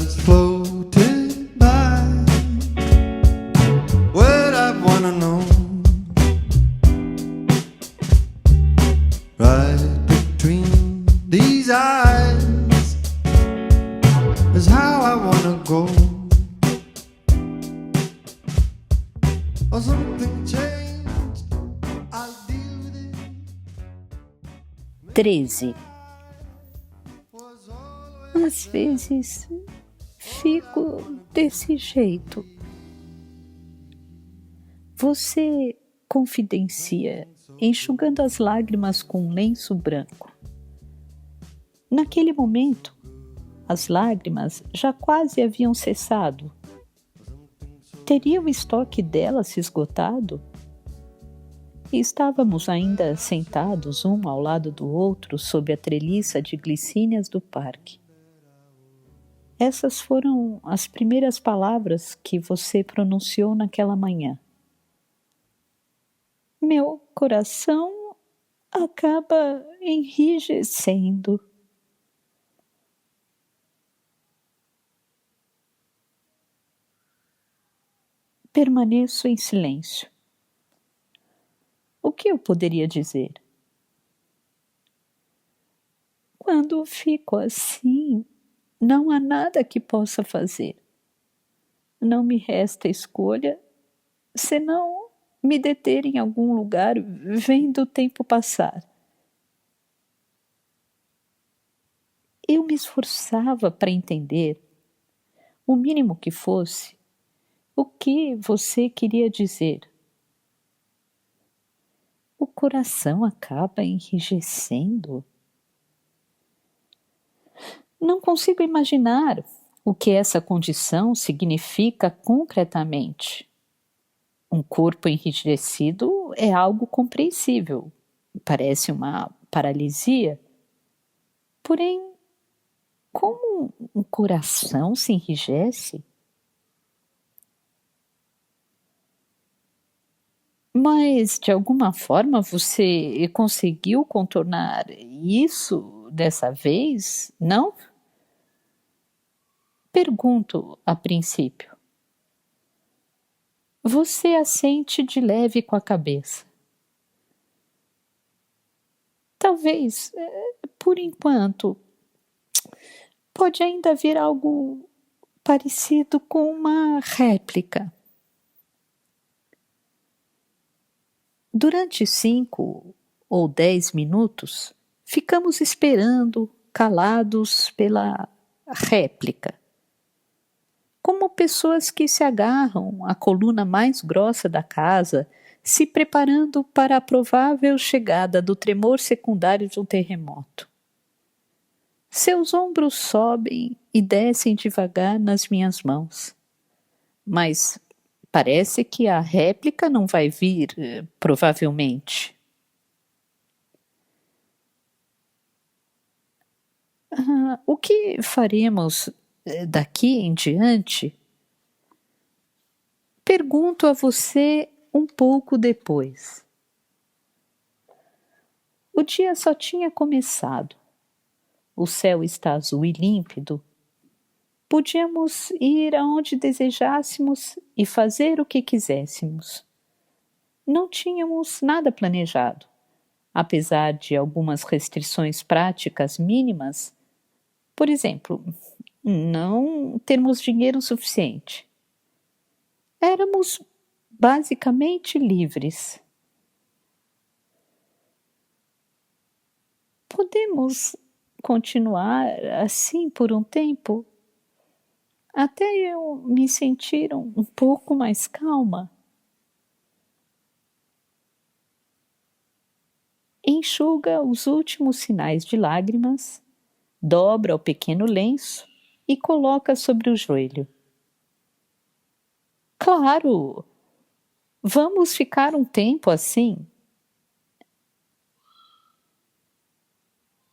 just floated by. What I wanna know, right between these eyes, is how I wanna go. Or something changed, I'll deal with it. 13. Às vezes fico desse jeito. Você confidencia, enxugando as lágrimas com um lenço branco. Naquele momento, as lágrimas já quase haviam cessado. Teria o estoque delas se esgotado? E estávamos ainda sentados um ao lado do outro sob a treliça de glicínias do parque. Essas foram as primeiras palavras que você pronunciou naquela manhã. Meu coração acaba enrijecendo. Permaneço em silêncio. O que eu poderia dizer? Quando fico assim, não há nada que possa fazer. Não me resta escolha, senão me deter em algum lugar vendo o tempo passar. Eu me esforçava para entender, o mínimo que fosse, o que você queria dizer. O coração acaba enrijecendo. Não consigo imaginar o que essa condição significa concretamente. Um corpo enrijecido é algo compreensível, parece uma paralisia. Porém, como um coração se enrijece? Mas, de alguma forma, você conseguiu contornar isso dessa vez, não? Pergunto a princípio. Você assente de leve com a cabeça. Talvez, por enquanto, pode ainda haver algo parecido com uma réplica. Durante 5 ou 10 minutos, ficamos esperando, calados pela réplica. Como pessoas que se agarram à coluna mais grossa da casa, se preparando para a provável chegada do tremor secundário de um terremoto. Seus ombros sobem e descem devagar nas minhas mãos. Mas parece que a réplica não vai vir, provavelmente. O que faremos daqui em diante? Pergunto a você um pouco depois. O dia só tinha começado. O céu está azul e límpido. Podíamos ir aonde desejássemos e fazer o que quiséssemos. Não tínhamos nada planejado. Apesar de algumas restrições práticas mínimas, por exemplo, não termos dinheiro suficiente. Éramos basicamente livres. Podemos continuar assim por um tempo? Até eu me sentir um pouco mais calma. Enxuga os últimos sinais de lágrimas, dobra o pequeno lenço e coloca sobre o joelho. Claro! Vamos ficar um tempo assim.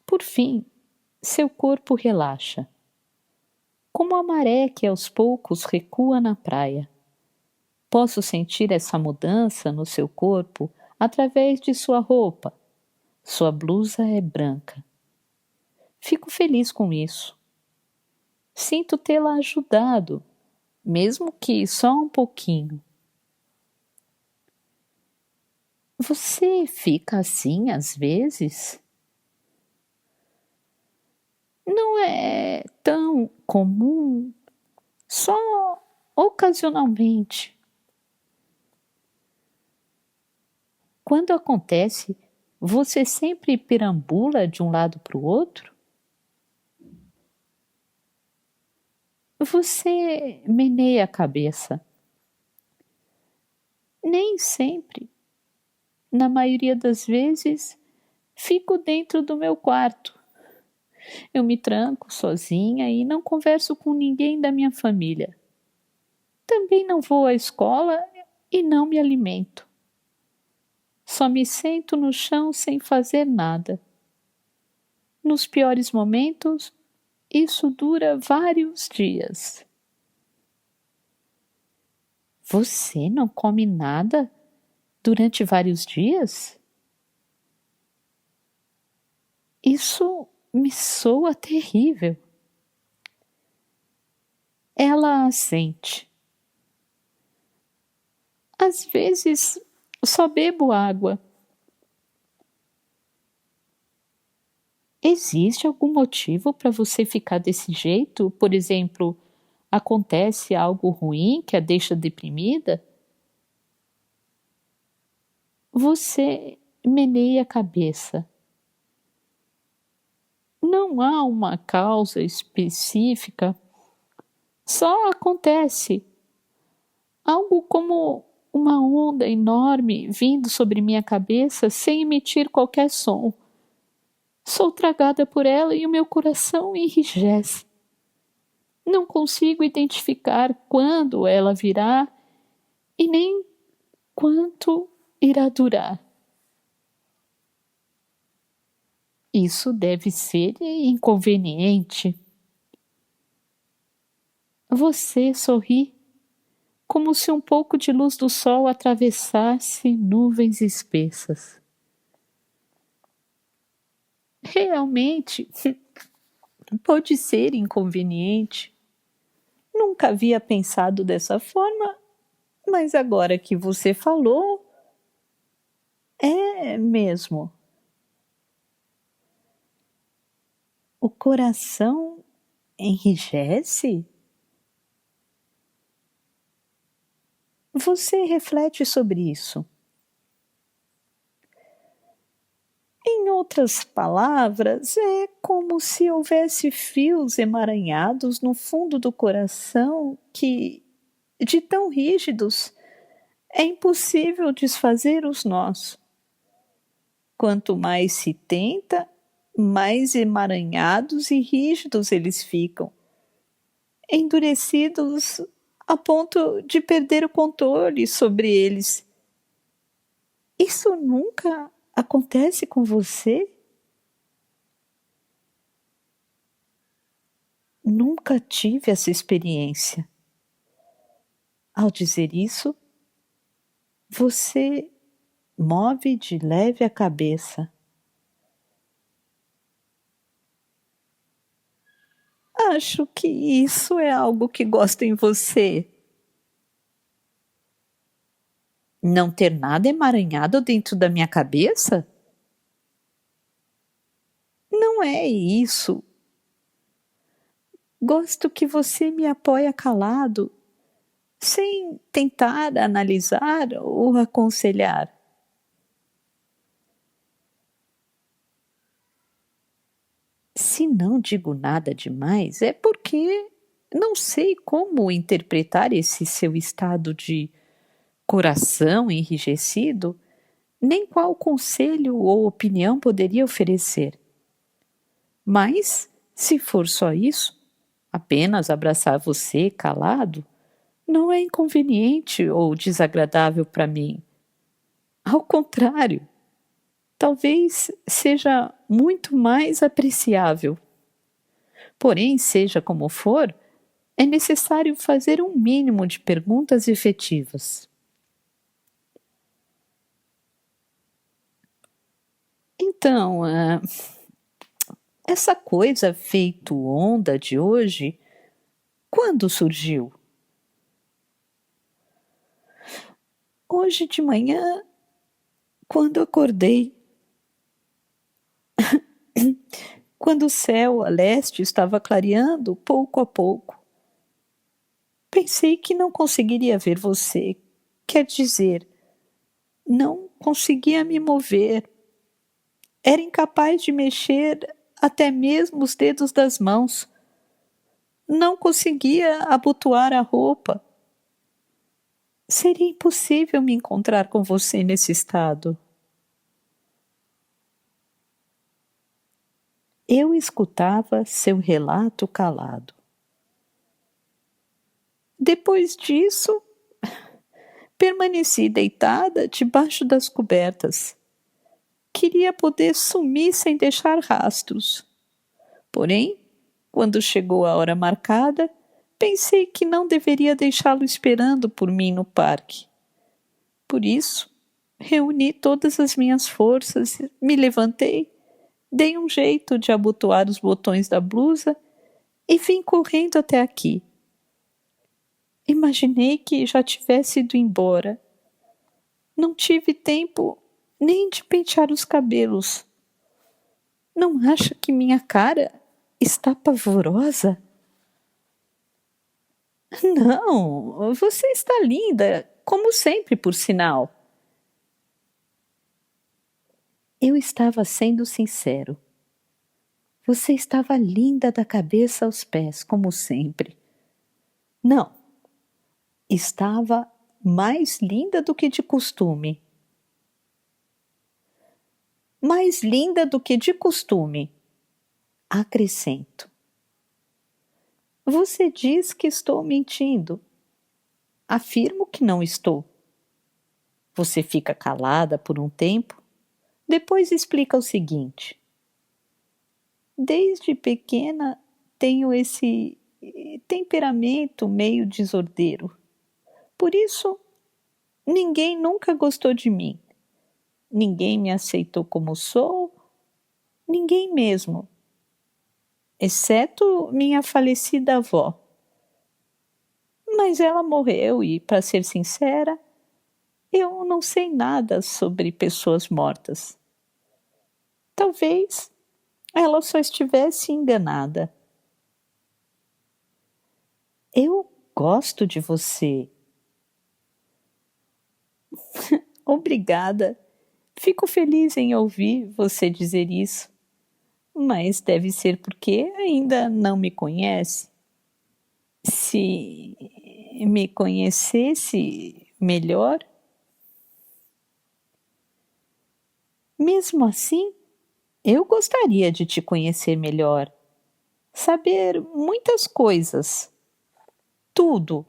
Por fim, seu corpo relaxa. Como a maré que aos poucos recua na praia. Posso sentir essa mudança no seu corpo através de sua roupa. Sua blusa é branca. Fico feliz com isso. sinto tê-la ajudado, mesmo que só um pouquinho. Você fica assim às vezes? Não é tão comum, só ocasionalmente. Quando acontece, você sempre perambula de um lado para o outro? Você meneia a cabeça. Nem sempre. Na maioria das vezes, fico dentro do meu quarto. Eu me tranco sozinha e não converso com ninguém da minha família. Também não vou à escola e não me alimento. Só me sento no chão sem fazer nada. Nos piores momentos, isso dura vários dias. Você não come nada durante vários dias? Isso me soa terrível. Ela assente. Às vezes, só bebo água. Existe algum motivo para você ficar desse jeito? Por exemplo, acontece algo ruim que a deixa deprimida? Você meneia a cabeça. Não há uma causa específica, só acontece. Algo como uma onda enorme vindo sobre minha cabeça sem emitir qualquer som. Sou tragada por ela e o meu coração enrijece. Não consigo identificar quando ela virá e nem quanto irá durar. Isso deve ser inconveniente. Você sorri, como se um pouco de luz do sol atravessasse nuvens espessas. Realmente, pode ser inconveniente. Nunca havia pensado dessa forma, mas agora que você falou, é mesmo. O coração enrijece? Você reflete sobre isso. Em outras palavras, é como se houvesse fios emaranhados no fundo do coração que, de tão rígidos, é impossível desfazer os nós. Quanto mais se tenta, mais emaranhados e rígidos eles ficam, endurecidos a ponto de perder o controle sobre eles. Isso nunca acontece com você? Nunca tive essa experiência. Ao dizer isso, você move de leve a cabeça. Acho que isso é algo que gosto em você. Não ter nada emaranhado dentro da minha cabeça? Não é isso. Gosto que você me apoia calado, sem tentar analisar ou aconselhar. Se não digo nada demais, é porque não sei como interpretar esse seu estado de coração enrijecido, nem qual conselho ou opinião poderia oferecer. Mas, se for só isso, apenas abraçar você calado, não é inconveniente ou desagradável para mim. Ao contrário, talvez seja muito mais apreciável. Porém, seja como for, é necessário fazer um mínimo de perguntas efetivas. Então, essa coisa feito onda de hoje Quando surgiu? Hoje de manhã, quando acordei. Quando o céu a leste estava clareando pouco a pouco. Pensei que não conseguiria ver você. Quer dizer, não conseguia me mover. Era incapaz de mexer até mesmo os dedos das mãos. Não conseguia abotoar a roupa. Seria impossível me encontrar com você nesse estado. Eu escutava seu relato calado. Depois disso, permaneci deitada debaixo das cobertas. Queria poder sumir sem deixar rastros. Porém, quando chegou a hora marcada, pensei que não deveria deixá-lo esperando por mim no parque. Por isso, reuni todas as minhas forças, me levantei, dei um jeito de abotoar os botões da blusa e vim correndo até aqui. Imaginei que já tivesse ido embora. Não tive tempo nem de pentear os cabelos. Não acha que minha cara está pavorosa? Não, você está linda, como sempre, por sinal. Eu estava sendo sincero. Você estava linda da cabeça aos pés, como sempre. Não, estava mais linda do que de costume. Mais linda do que de costume. Acrescento. Você diz que estou mentindo. Afirmo que não estou. Você fica calada por um tempo, depois explica o seguinte. Desde pequena tenho esse temperamento meio desordeiro. Por isso, ninguém nunca gostou de mim. Ninguém me aceitou como sou, ninguém mesmo. Exceto minha falecida avó. Mas ela morreu e, para ser sincera, eu não sei nada sobre pessoas mortas. Talvez ela só estivesse enganada. Eu gosto de você. Obrigada. Fico feliz em ouvir você dizer isso. Mas deve ser porque ainda não me conhece. Se me conhecesse melhor, mesmo assim, eu gostaria de te conhecer melhor, saber muitas coisas, tudo.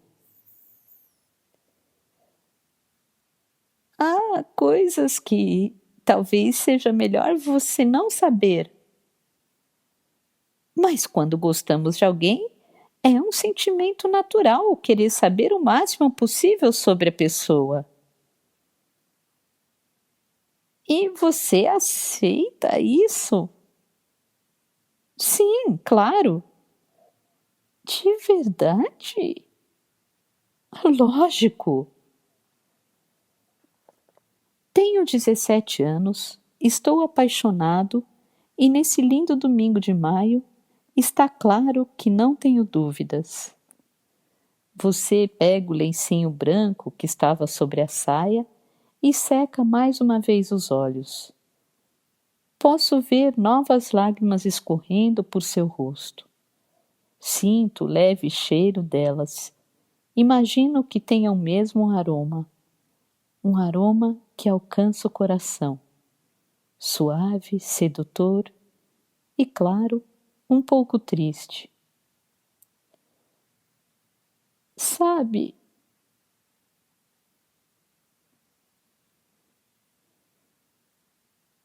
Há coisas que talvez seja melhor você não saber. Mas quando gostamos de alguém, é um sentimento natural querer saber o máximo possível sobre a pessoa. E você aceita isso? Sim, claro. De verdade? Lógico. Tenho 17 anos, estou apaixonado e nesse lindo domingo de maio está claro que não tenho dúvidas. Você pega o lencinho branco que estava sobre a saia e seca mais uma vez os olhos. Posso ver novas lágrimas escorrendo por seu rosto. Sinto o leve cheiro delas. Imagino que tenham mesmo um aroma que alcança o coração. Suave, sedutor e, claro, um pouco triste. Sabe,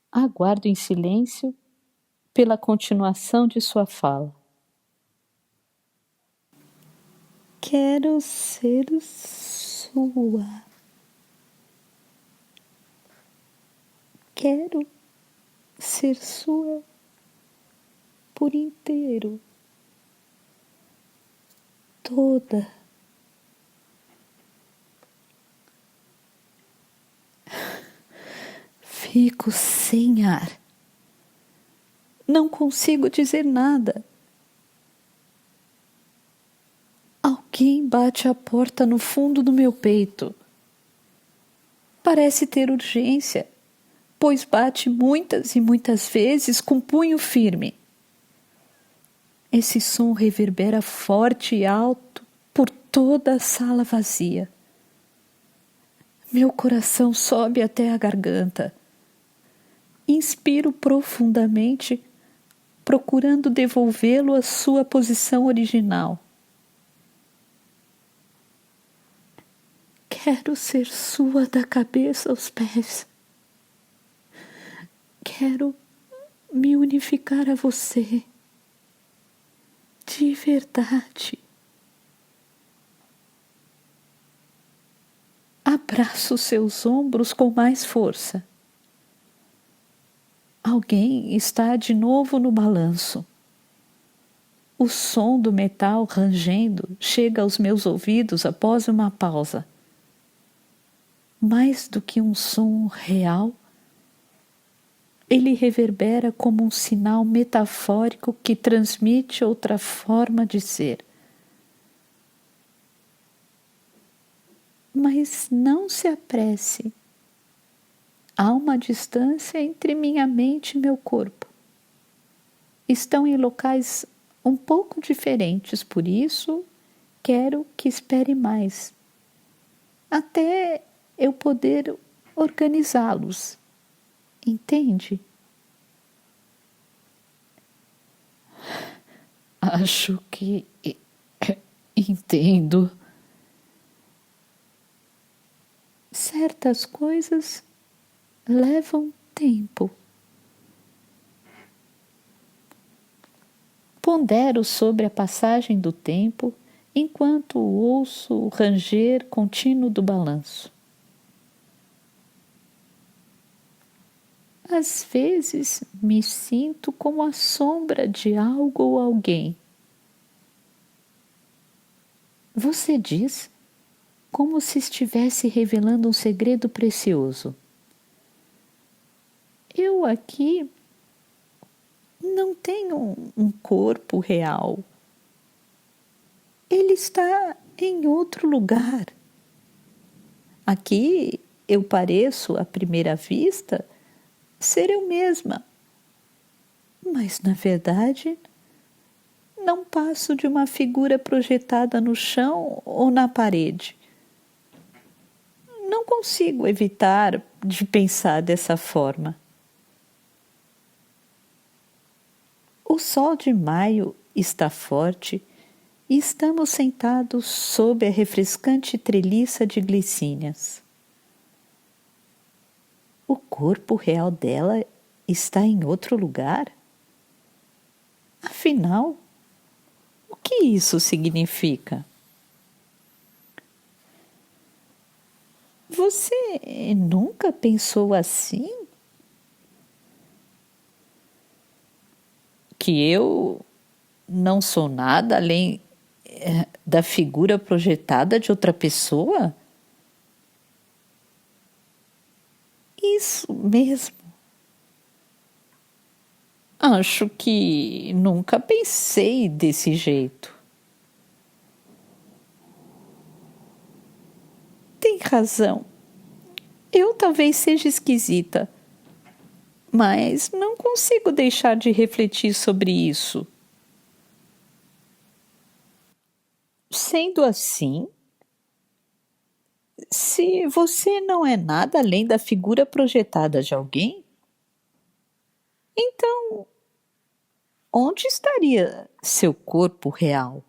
aguardo em silêncio pela continuação de sua fala. Quero ser sua. Quero ser sua por inteiro. toda. Fico sem ar. Não consigo dizer nada. Alguém bate a porta no fundo do meu peito. Parece ter urgência, pois bate muitas e muitas vezes com punho firme. Esse som reverbera forte e alto por toda a sala vazia. Meu coração sobe até a garganta. Inspiro profundamente, procurando devolvê-lo à sua posição original. Quero ser sua da cabeça aos pés. Quero me unificar a você. De verdade. Abraço seus ombros com mais força. Alguém está de novo no balanço. O som do metal rangendo chega aos meus ouvidos após uma pausa. Mais do que um som real, ele reverbera como um sinal metafórico que transmite outra forma de ser. Mas não se apresse. Há uma distância entre minha mente e meu corpo. Estão em locais um pouco diferentes, por isso quero que espere mais, até eu poder organizá-los. Entende? Acho que entendo. Certas coisas levam tempo. Pondero sobre a passagem do tempo enquanto ouço o ranger contínuo do balanço. Às vezes me sinto como a sombra de algo ou alguém. Você diz como se estivesse revelando um segredo precioso. Eu aqui não tenho um corpo real. Ele está em outro lugar. Aqui eu pareço, à primeira vista, ser eu mesma. Mas, na verdade, não passo de uma figura projetada no chão ou na parede. Não consigo evitar de pensar dessa forma. O sol de maio está forte e estamos sentados sob a refrescante treliça de glicínias. O corpo real dela está em outro lugar? Afinal, o que isso significa? Você nunca pensou assim? Que eu não sou nada além da figura projetada de outra pessoa? Isso mesmo. Acho que nunca pensei desse jeito. Tem razão. Eu talvez seja esquisita, mas não consigo deixar de refletir sobre isso. Sendo assim, se você não é nada além da figura projetada de alguém, então onde estaria seu corpo real?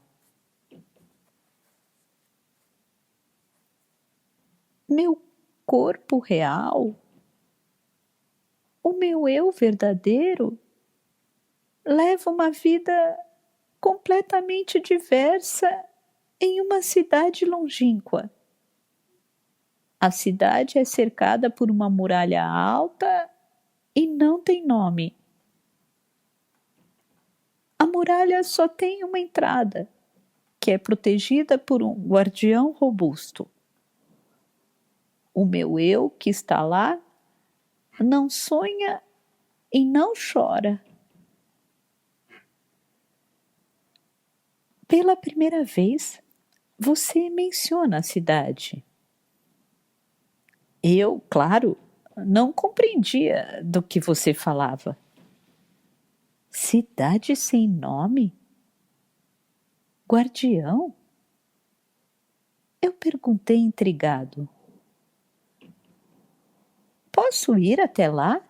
Meu corpo real? O meu eu verdadeiro leva uma vida completamente diversa em uma cidade longínqua. A cidade é cercada por uma muralha alta e não tem nome. A muralha só tem uma entrada, que é protegida por um guardião robusto. O meu eu que está lá não sonha e não chora. Pela primeira vez, você menciona a cidade. Eu, claro, não compreendia do que você falava. Cidade sem nome? Guardião? Eu perguntei intrigado. Posso ir até lá?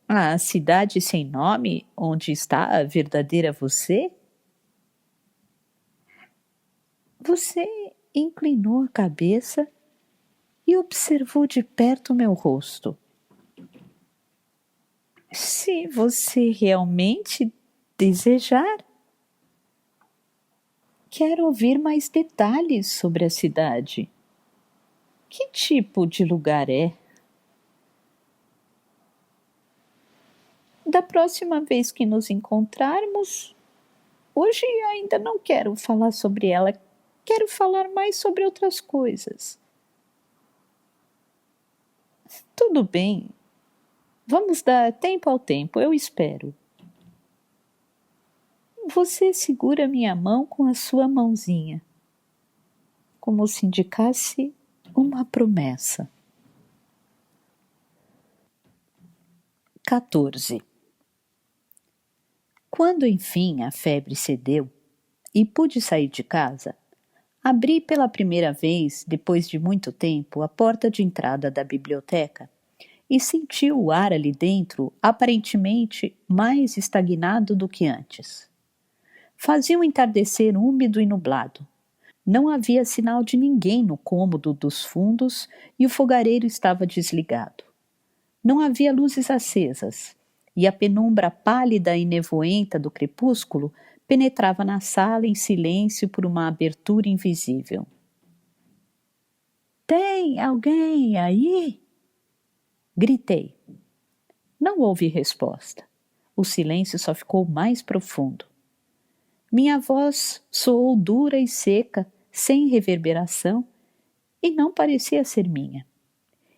A cidade sem nome, onde está a verdadeira você? Você inclinou a cabeça e observou de perto meu rosto. Se você realmente desejar, quero ouvir mais detalhes sobre a cidade. Que tipo de lugar é? Da próxima vez que nos encontrarmos, hoje ainda não quero falar sobre ela, quero falar mais sobre outras coisas. Tudo bem, vamos dar tempo ao tempo, eu espero. Você segura minha mão com a sua mãozinha, como se indicasse uma promessa. 14. Quando enfim a febre cedeu e pude sair de casa, abri pela primeira vez, depois de muito tempo, a porta de entrada da biblioteca e senti o ar ali dentro aparentemente mais estagnado do que antes. Fazia um entardecer úmido e nublado. Não havia sinal de ninguém no cômodo dos fundos e o fogareiro estava desligado. Não havia luzes acesas, e a penumbra pálida e nevoenta do crepúsculo penetrava na sala em silêncio por uma abertura invisível. Tem alguém aí? Gritei. Não houve resposta. O silêncio só ficou mais profundo. Minha voz soou dura e seca, sem reverberação, e não parecia ser minha.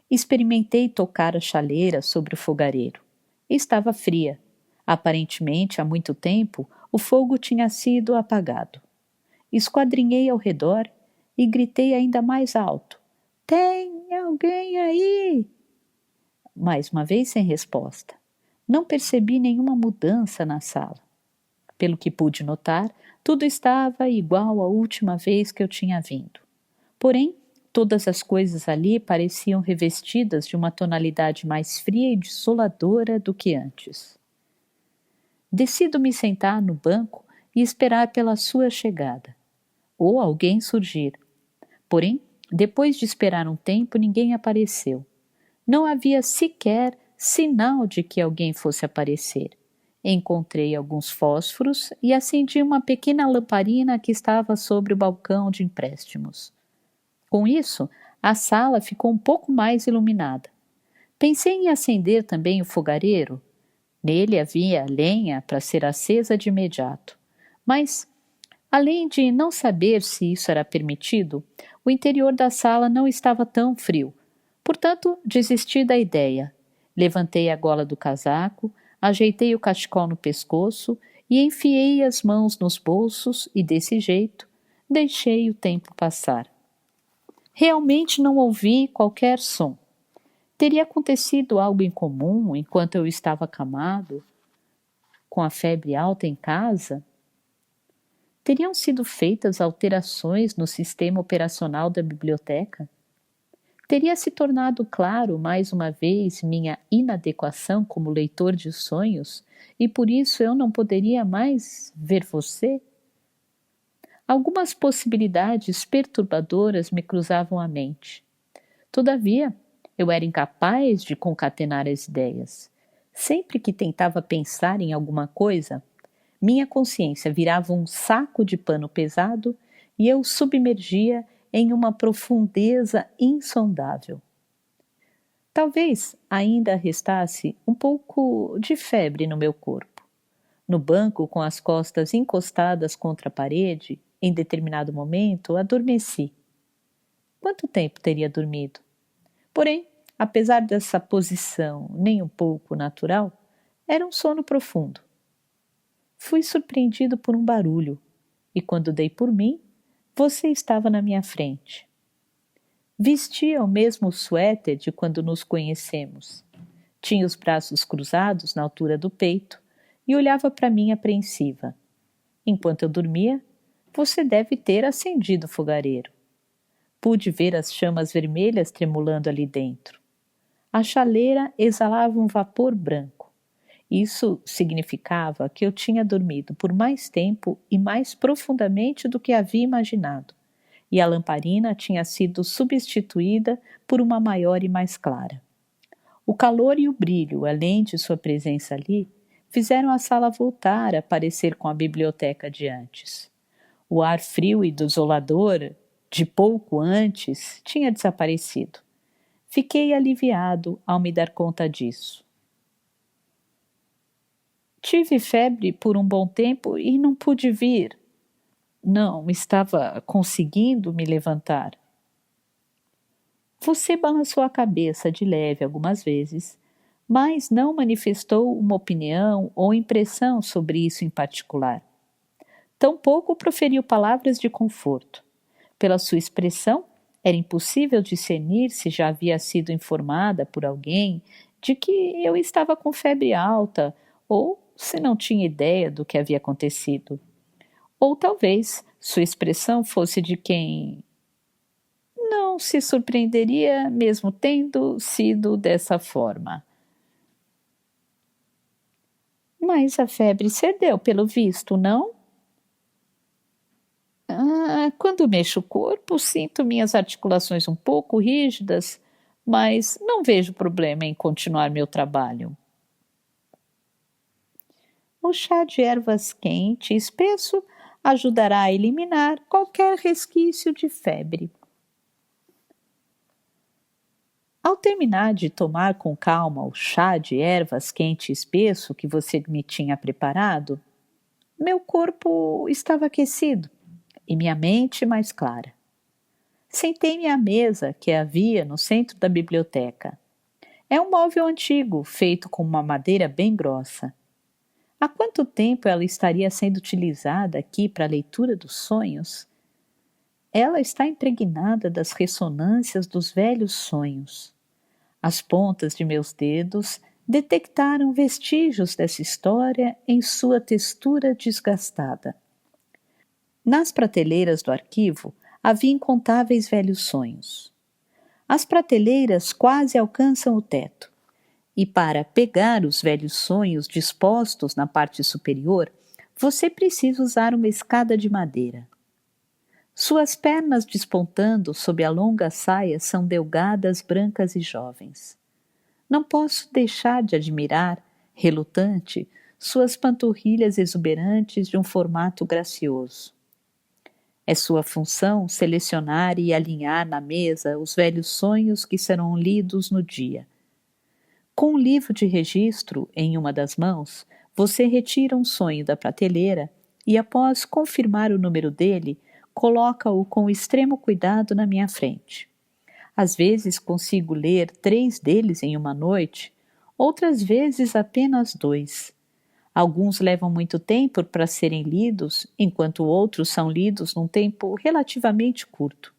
Experimentei tocar a chaleira sobre o fogareiro. Estava fria. Aparentemente, há muito tempo, o fogo tinha sido apagado. Esquadrinhei ao redor e gritei ainda mais alto. Tem alguém aí? Mais uma vez sem resposta. Não percebi nenhuma mudança na sala. Pelo que pude notar, tudo estava igual à última vez que eu tinha vindo. Porém, todas as coisas ali pareciam revestidas de uma tonalidade mais fria e desoladora do que antes. Decido me sentar no banco e esperar pela sua chegada, ou alguém surgir. Porém, depois de esperar um tempo, ninguém apareceu. Não havia sequer sinal de que alguém fosse aparecer. Encontrei alguns fósforos e acendi uma pequena lamparina que estava sobre o balcão de empréstimos. Com isso, a sala ficou um pouco mais iluminada. Pensei em acender também o fogareiro. Nele havia lenha para ser acesa de imediato. Mas, além de não saber se isso era permitido, o interior da sala não estava tão frio. Portanto, desisti da ideia. Levantei a gola do casaco, ajeitei o cachecol no pescoço e enfiei as mãos nos bolsos e, desse jeito, deixei o tempo passar. Realmente não ouvi qualquer som. Teria acontecido algo incomum enquanto eu estava acamado, com a febre alta em casa? Teriam sido feitas alterações no sistema operacional da biblioteca? Teria se tornado claro mais uma vez minha inadequação como leitor de sonhos e por isso eu não poderia mais ver você? Algumas possibilidades perturbadoras me cruzavam a mente. Todavia, eu era incapaz de concatenar as ideias. Sempre que tentava pensar em alguma coisa, minha consciência virava um saco de pano pesado e eu submergia em uma profundeza insondável. Talvez ainda restasse um pouco de febre no meu corpo. No banco, com as costas encostadas contra a parede, Em determinado momento, adormeci. Quanto tempo teria dormido? Porém, apesar dessa posição nem um pouco natural, era um sono profundo. Fui surpreendido por um barulho, e quando dei por mim, você estava na minha frente. Vestia o mesmo suéter de quando nos conhecemos. Tinha os braços cruzados na altura do peito e olhava para mim apreensiva. Enquanto eu dormia, você deve ter acendido o fogareiro. Pude ver as chamas vermelhas tremulando ali dentro. A chaleira exalava um vapor branco. Isso significava que eu tinha dormido por mais tempo e mais profundamente do que havia imaginado, e a lamparina tinha sido substituída por uma maior e mais clara. O calor e o brilho, além de sua presença ali, fizeram a sala voltar a parecer com a biblioteca de antes. O ar frio e desolador, de pouco antes, tinha desaparecido. Fiquei aliviado ao me dar conta disso. Tive febre por um bom tempo e não pude vir. Não estava conseguindo me levantar. Você balançou a cabeça de leve algumas vezes, mas não manifestou uma opinião ou impressão sobre isso em particular. Tampouco proferiu palavras de conforto. Pela sua expressão, era impossível discernir se já havia sido informada por alguém de que eu estava com febre alta ou se não tinha ideia do que havia acontecido. Ou talvez sua expressão fosse de quem não se surpreenderia mesmo tendo sido dessa forma. Mas a febre cedeu, pelo visto, não? Quando mexo o corpo, sinto minhas articulações um pouco rígidas, mas não vejo problema em continuar meu trabalho. O chá de ervas quente e espesso ajudará a eliminar qualquer resquício de febre. Ao terminar de tomar com calma o chá de ervas quente e espesso que você me tinha preparado, meu corpo estava aquecido e minha mente mais clara. Sentei-me à mesa que havia no centro da biblioteca. É um móvel antigo, feito com uma madeira bem grossa. Há quanto tempo ela estaria sendo utilizada aqui para a leitura dos sonhos? Ela está impregnada das ressonâncias dos velhos sonhos. As pontas de meus dedos detectaram vestígios dessa história em sua textura desgastada. Nas prateleiras do arquivo havia incontáveis velhos sonhos. As prateleiras quase alcançam o teto, e para pegar os velhos sonhos dispostos na parte superior, você precisa usar uma escada de madeira. Suas pernas despontando sob a longa saia são delgadas, brancas e jovens. Não posso deixar de admirar, relutante, suas panturrilhas exuberantes de um formato gracioso. É sua função selecionar e alinhar na mesa os velhos sonhos que serão lidos no dia. Com um livro de registro em uma das mãos, você retira um sonho da prateleira e, após confirmar o número dele, coloca-o com extremo cuidado na minha frente. Às vezes consigo ler 3 deles em uma noite, outras vezes apenas 2. Alguns levam muito tempo para serem lidos, enquanto outros são lidos num tempo relativamente curto.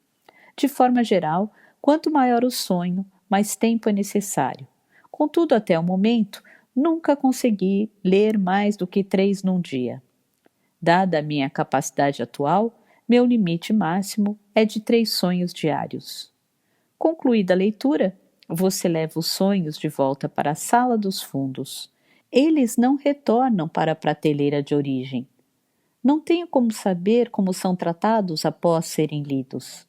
De forma geral, quanto maior o sonho, mais tempo é necessário. Contudo, até o momento, nunca consegui ler mais do que 3 num dia. Dada a minha capacidade atual, meu limite máximo é de 3 sonhos diários. Concluída a leitura, você leva os sonhos de volta para a sala dos fundos. Eles não retornam para a prateleira de origem. Não tenho como saber como são tratados após serem lidos.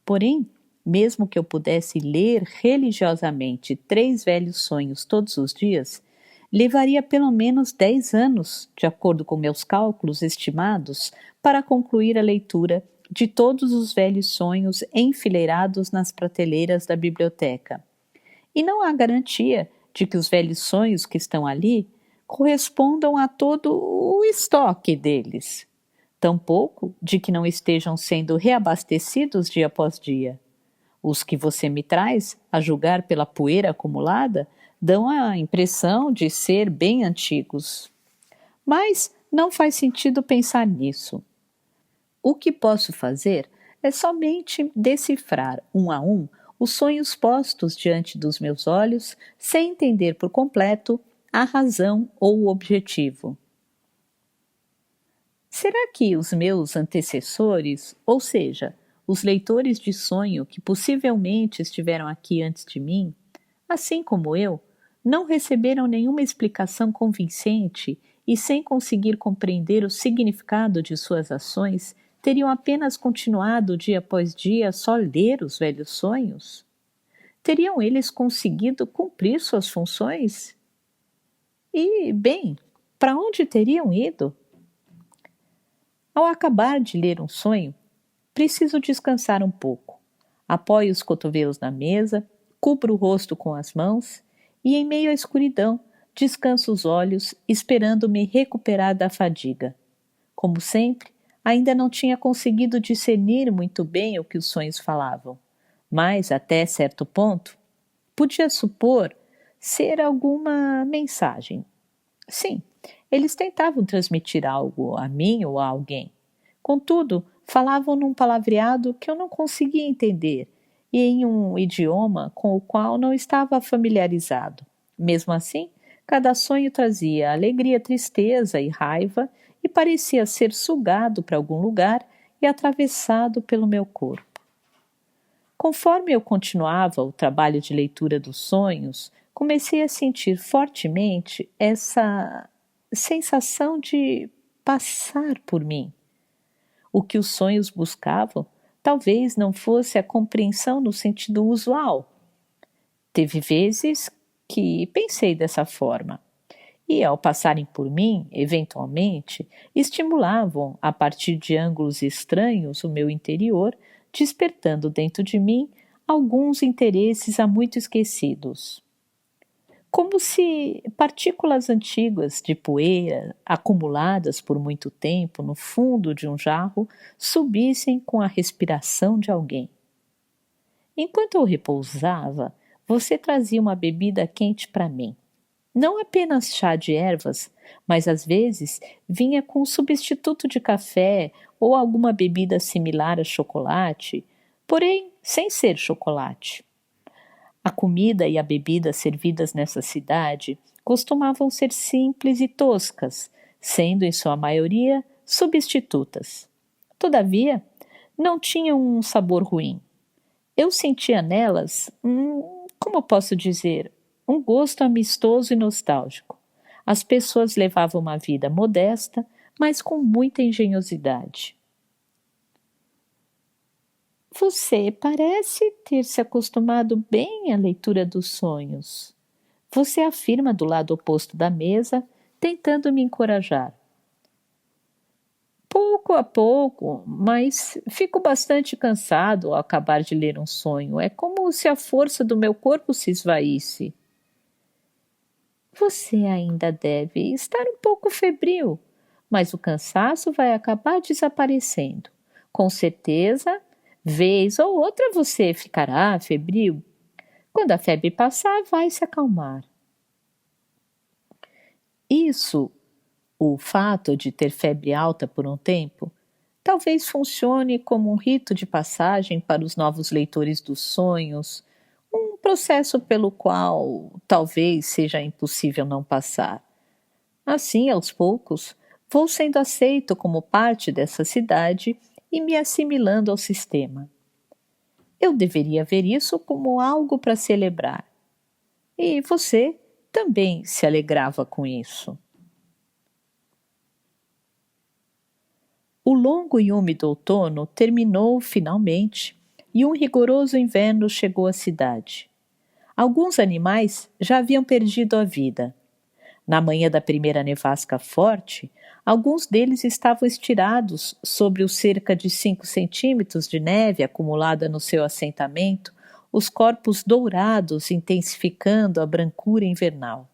Porém, mesmo que eu pudesse ler religiosamente 3 velhos sonhos todos os dias, levaria pelo menos 10 anos, de acordo com meus cálculos estimados, para concluir a leitura de todos os velhos sonhos enfileirados nas prateleiras da biblioteca. E não há garantia de que os velhos sonhos que estão ali correspondam a todo o estoque deles. tampouco de que não estejam sendo reabastecidos dia após dia. Os que você me traz, a julgar pela poeira acumulada, dão a impressão de ser bem antigos. Mas não faz sentido pensar nisso. O que posso fazer é somente decifrar um a um os sonhos postos diante dos meus olhos, sem entender por completo a razão ou o objetivo. Será que os meus antecessores, ou seja, os leitores de sonho que possivelmente estiveram aqui antes de mim, assim como eu, não receberam nenhuma explicação convincente e, sem conseguir compreender o significado de suas ações, teriam apenas continuado dia após dia a só ler os velhos sonhos? Teriam eles conseguido cumprir suas funções? E, bem, para onde teriam ido? Ao acabar de ler um sonho, preciso descansar um pouco. Apoio os cotovelos na mesa, cubro o rosto com as mãos e, em meio à escuridão, descanso os olhos, esperando me recuperar da fadiga. Como sempre, ainda não tinha conseguido discernir muito bem o que os sonhos falavam, mas, até certo ponto, podia supor ser alguma mensagem. Sim, eles tentavam transmitir algo a mim ou a alguém. Contudo, falavam num palavreado que eu não conseguia entender e em um idioma com o qual não estava familiarizado. Mesmo assim, cada sonho trazia alegria, tristeza e raiva e parecia ser sugado para algum lugar e atravessado pelo meu corpo. Conforme eu continuava o trabalho de leitura dos sonhos, comecei a sentir fortemente essa sensação de passar por mim. O que os sonhos buscavam talvez não fosse a compreensão no sentido usual. Teve vezes que pensei dessa forma. E, ao passarem por mim, eventualmente, estimulavam, a partir de ângulos estranhos, o meu interior, despertando dentro de mim alguns interesses há muito esquecidos. Como se partículas antigas de poeira, acumuladas por muito tempo no fundo de um jarro, subissem com a respiração de alguém. Enquanto eu repousava, você trazia uma bebida quente para mim. Não apenas chá de ervas, mas às vezes vinha com um substituto de café ou alguma bebida similar a chocolate, porém sem ser chocolate. A comida e a bebida servidas nessa cidade costumavam ser simples e toscas, sendo em sua maioria substitutas. Todavia, não tinham um sabor ruim. Eu sentia nelas, como posso dizer, um gosto amistoso e nostálgico. As pessoas levavam uma vida modesta, mas com muita engenhosidade. Você parece ter se acostumado bem à leitura dos sonhos. Você afirma do lado oposto da mesa, tentando me encorajar. Pouco a pouco, mas fico bastante cansado ao acabar de ler um sonho. É como se a força do meu corpo se esvaísse. Você ainda deve estar um pouco febril, mas o cansaço vai acabar desaparecendo. Com certeza, vez ou outra você ficará febril. Quando a febre passar, vai se acalmar. Isso, o fato de ter febre alta por um tempo, talvez funcione como um rito de passagem para os novos leitores dos sonhos, um processo pelo qual talvez seja impossível não passar. Assim, aos poucos, vou sendo aceito como parte dessa cidade e me assimilando ao sistema. Eu deveria ver isso como algo para celebrar. E você também se alegrava com isso. O longo e úmido outono terminou finalmente e um rigoroso inverno chegou à cidade. Alguns animais já haviam perdido a vida. Na manhã da primeira nevasca forte, alguns deles estavam estirados sobre os cerca de 5 centímetros de neve acumulada no seu assentamento, os corpos dourados intensificando a brancura invernal.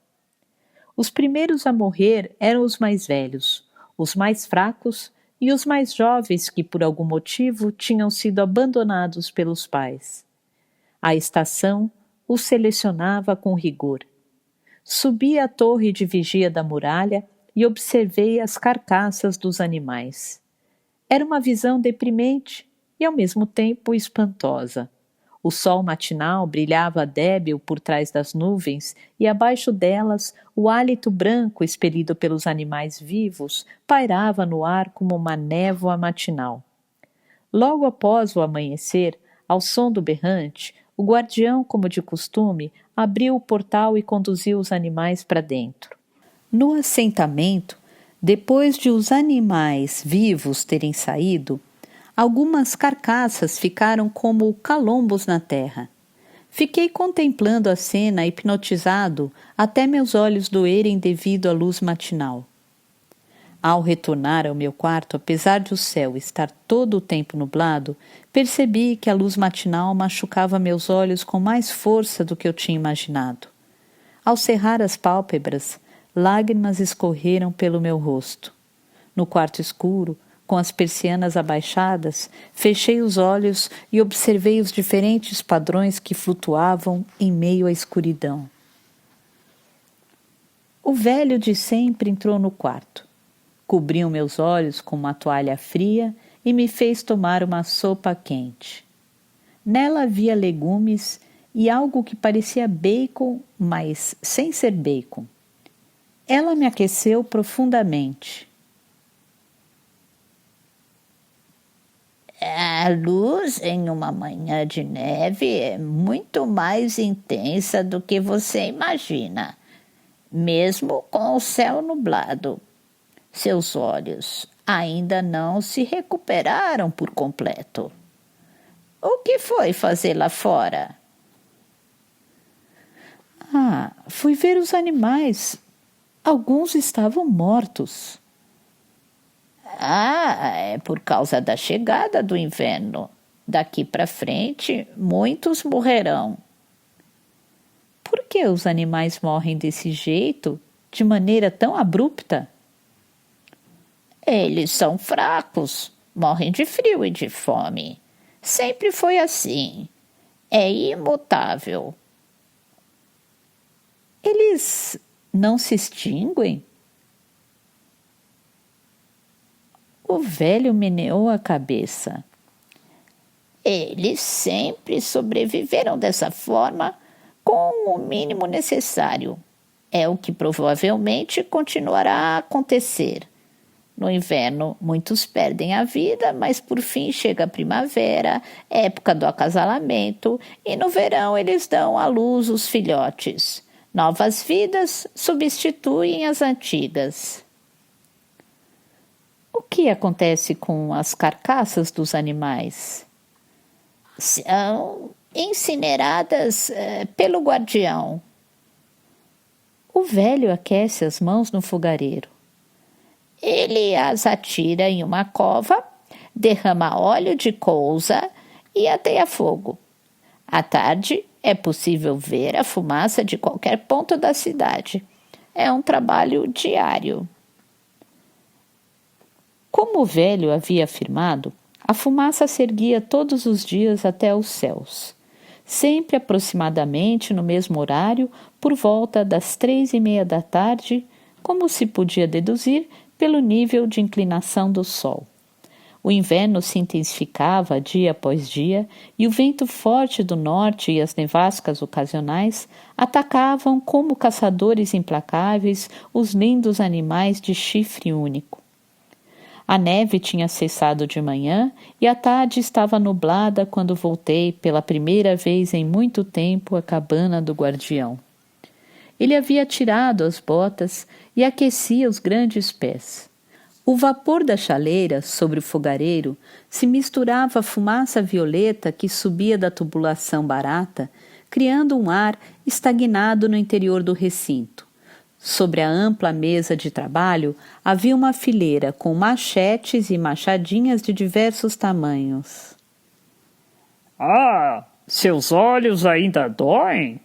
Os primeiros a morrer eram os mais velhos, os mais fracos e os mais jovens que por algum motivo tinham sido abandonados pelos pais. A estação os selecionava com rigor. Subi à torre de vigia da muralha e observei as carcaças dos animais. Era uma visão deprimente e ao mesmo tempo espantosa. O sol matinal brilhava débil por trás das nuvens e abaixo delas o hálito branco expelido pelos animais vivos pairava no ar como uma névoa matinal. Logo após o amanhecer, ao som do berrante, o guardião, como de costume, abriu o portal e conduziu os animais para dentro. No assentamento, depois de os animais vivos terem saído, algumas carcaças ficaram como calombos na terra. Fiquei contemplando a cena hipnotizado até meus olhos doerem devido à luz matinal. Ao retornar ao meu quarto, apesar de o céu estar todo o tempo nublado, percebi que a luz matinal machucava meus olhos com mais força do que eu tinha imaginado. Ao cerrar as pálpebras, lágrimas escorreram pelo meu rosto. No quarto escuro, com as persianas abaixadas, fechei os olhos e observei os diferentes padrões que flutuavam em meio à escuridão. O velho de sempre entrou no quarto. Cobriu meus olhos com uma toalha fria e me fez tomar uma sopa quente. Nela havia legumes e algo que parecia bacon, mas sem ser bacon. Ela me aqueceu profundamente. A luz em uma manhã de neve é muito mais intensa do que você imagina, mesmo com o céu nublado. Seus olhos ainda não se recuperaram por completo. O que foi fazer lá fora? Fui ver os animais. Alguns estavam mortos. É por causa da chegada do inverno. Daqui para frente, muitos morrerão. Por que os animais morrem desse jeito, de maneira tão abrupta? Eles são fracos, morrem de frio e de fome. Sempre foi assim. É imutável. Eles não se extinguem? O velho meneou a cabeça. Eles sempre sobreviveram dessa forma com o mínimo necessário. É o que provavelmente continuará a acontecer. No inverno, muitos perdem a vida, mas por fim chega a primavera, época do acasalamento, e no verão eles dão à luz os filhotes. Novas vidas substituem as antigas. O que acontece com as carcaças dos animais? São incineradas pelo guardião. O velho aquece as mãos no fogareiro. Ele as atira em uma cova, derrama óleo de colza e ateia fogo. À tarde, é possível ver a fumaça de qualquer ponto da cidade. É um trabalho diário. Como o velho havia afirmado, a fumaça se erguia todos os dias até os céus. Sempre aproximadamente no mesmo horário, por volta das 3:30 da tarde, como se podia deduzir pelo nível de inclinação do sol. O inverno se intensificava dia após dia e o vento forte do norte e as nevascas ocasionais atacavam como caçadores implacáveis os lindos animais de chifre único. A neve tinha cessado de manhã e a tarde estava nublada quando voltei pela primeira vez em muito tempo à cabana do guardião. Ele havia tirado as botas e aquecia os grandes pés. O vapor da chaleira sobre o fogareiro se misturava à fumaça violeta que subia da tubulação barata, criando um ar estagnado no interior do recinto. Sobre a ampla mesa de trabalho havia uma fileira com machetes e machadinhas de diversos tamanhos. Seus olhos ainda doem?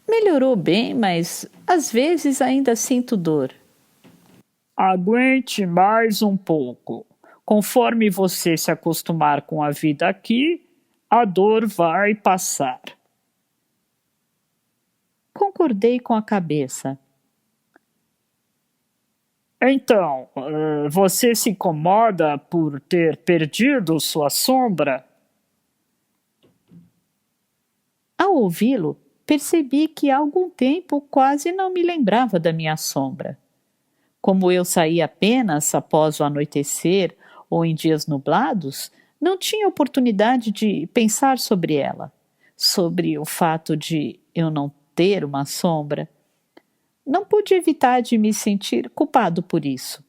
Melhorou bem, mas às vezes ainda sinto dor. Aguente mais um pouco. Conforme você se acostumar com a vida aqui, a dor vai passar. Concordei com a cabeça. Então, você se incomoda por ter perdido sua sombra? Ao ouvi-lo, percebi que há algum tempo quase não me lembrava da minha sombra. Como eu saía apenas após o anoitecer ou em dias nublados, não tinha oportunidade de pensar sobre ela, sobre o fato de eu não ter uma sombra. Não pude evitar de me sentir culpado por isso.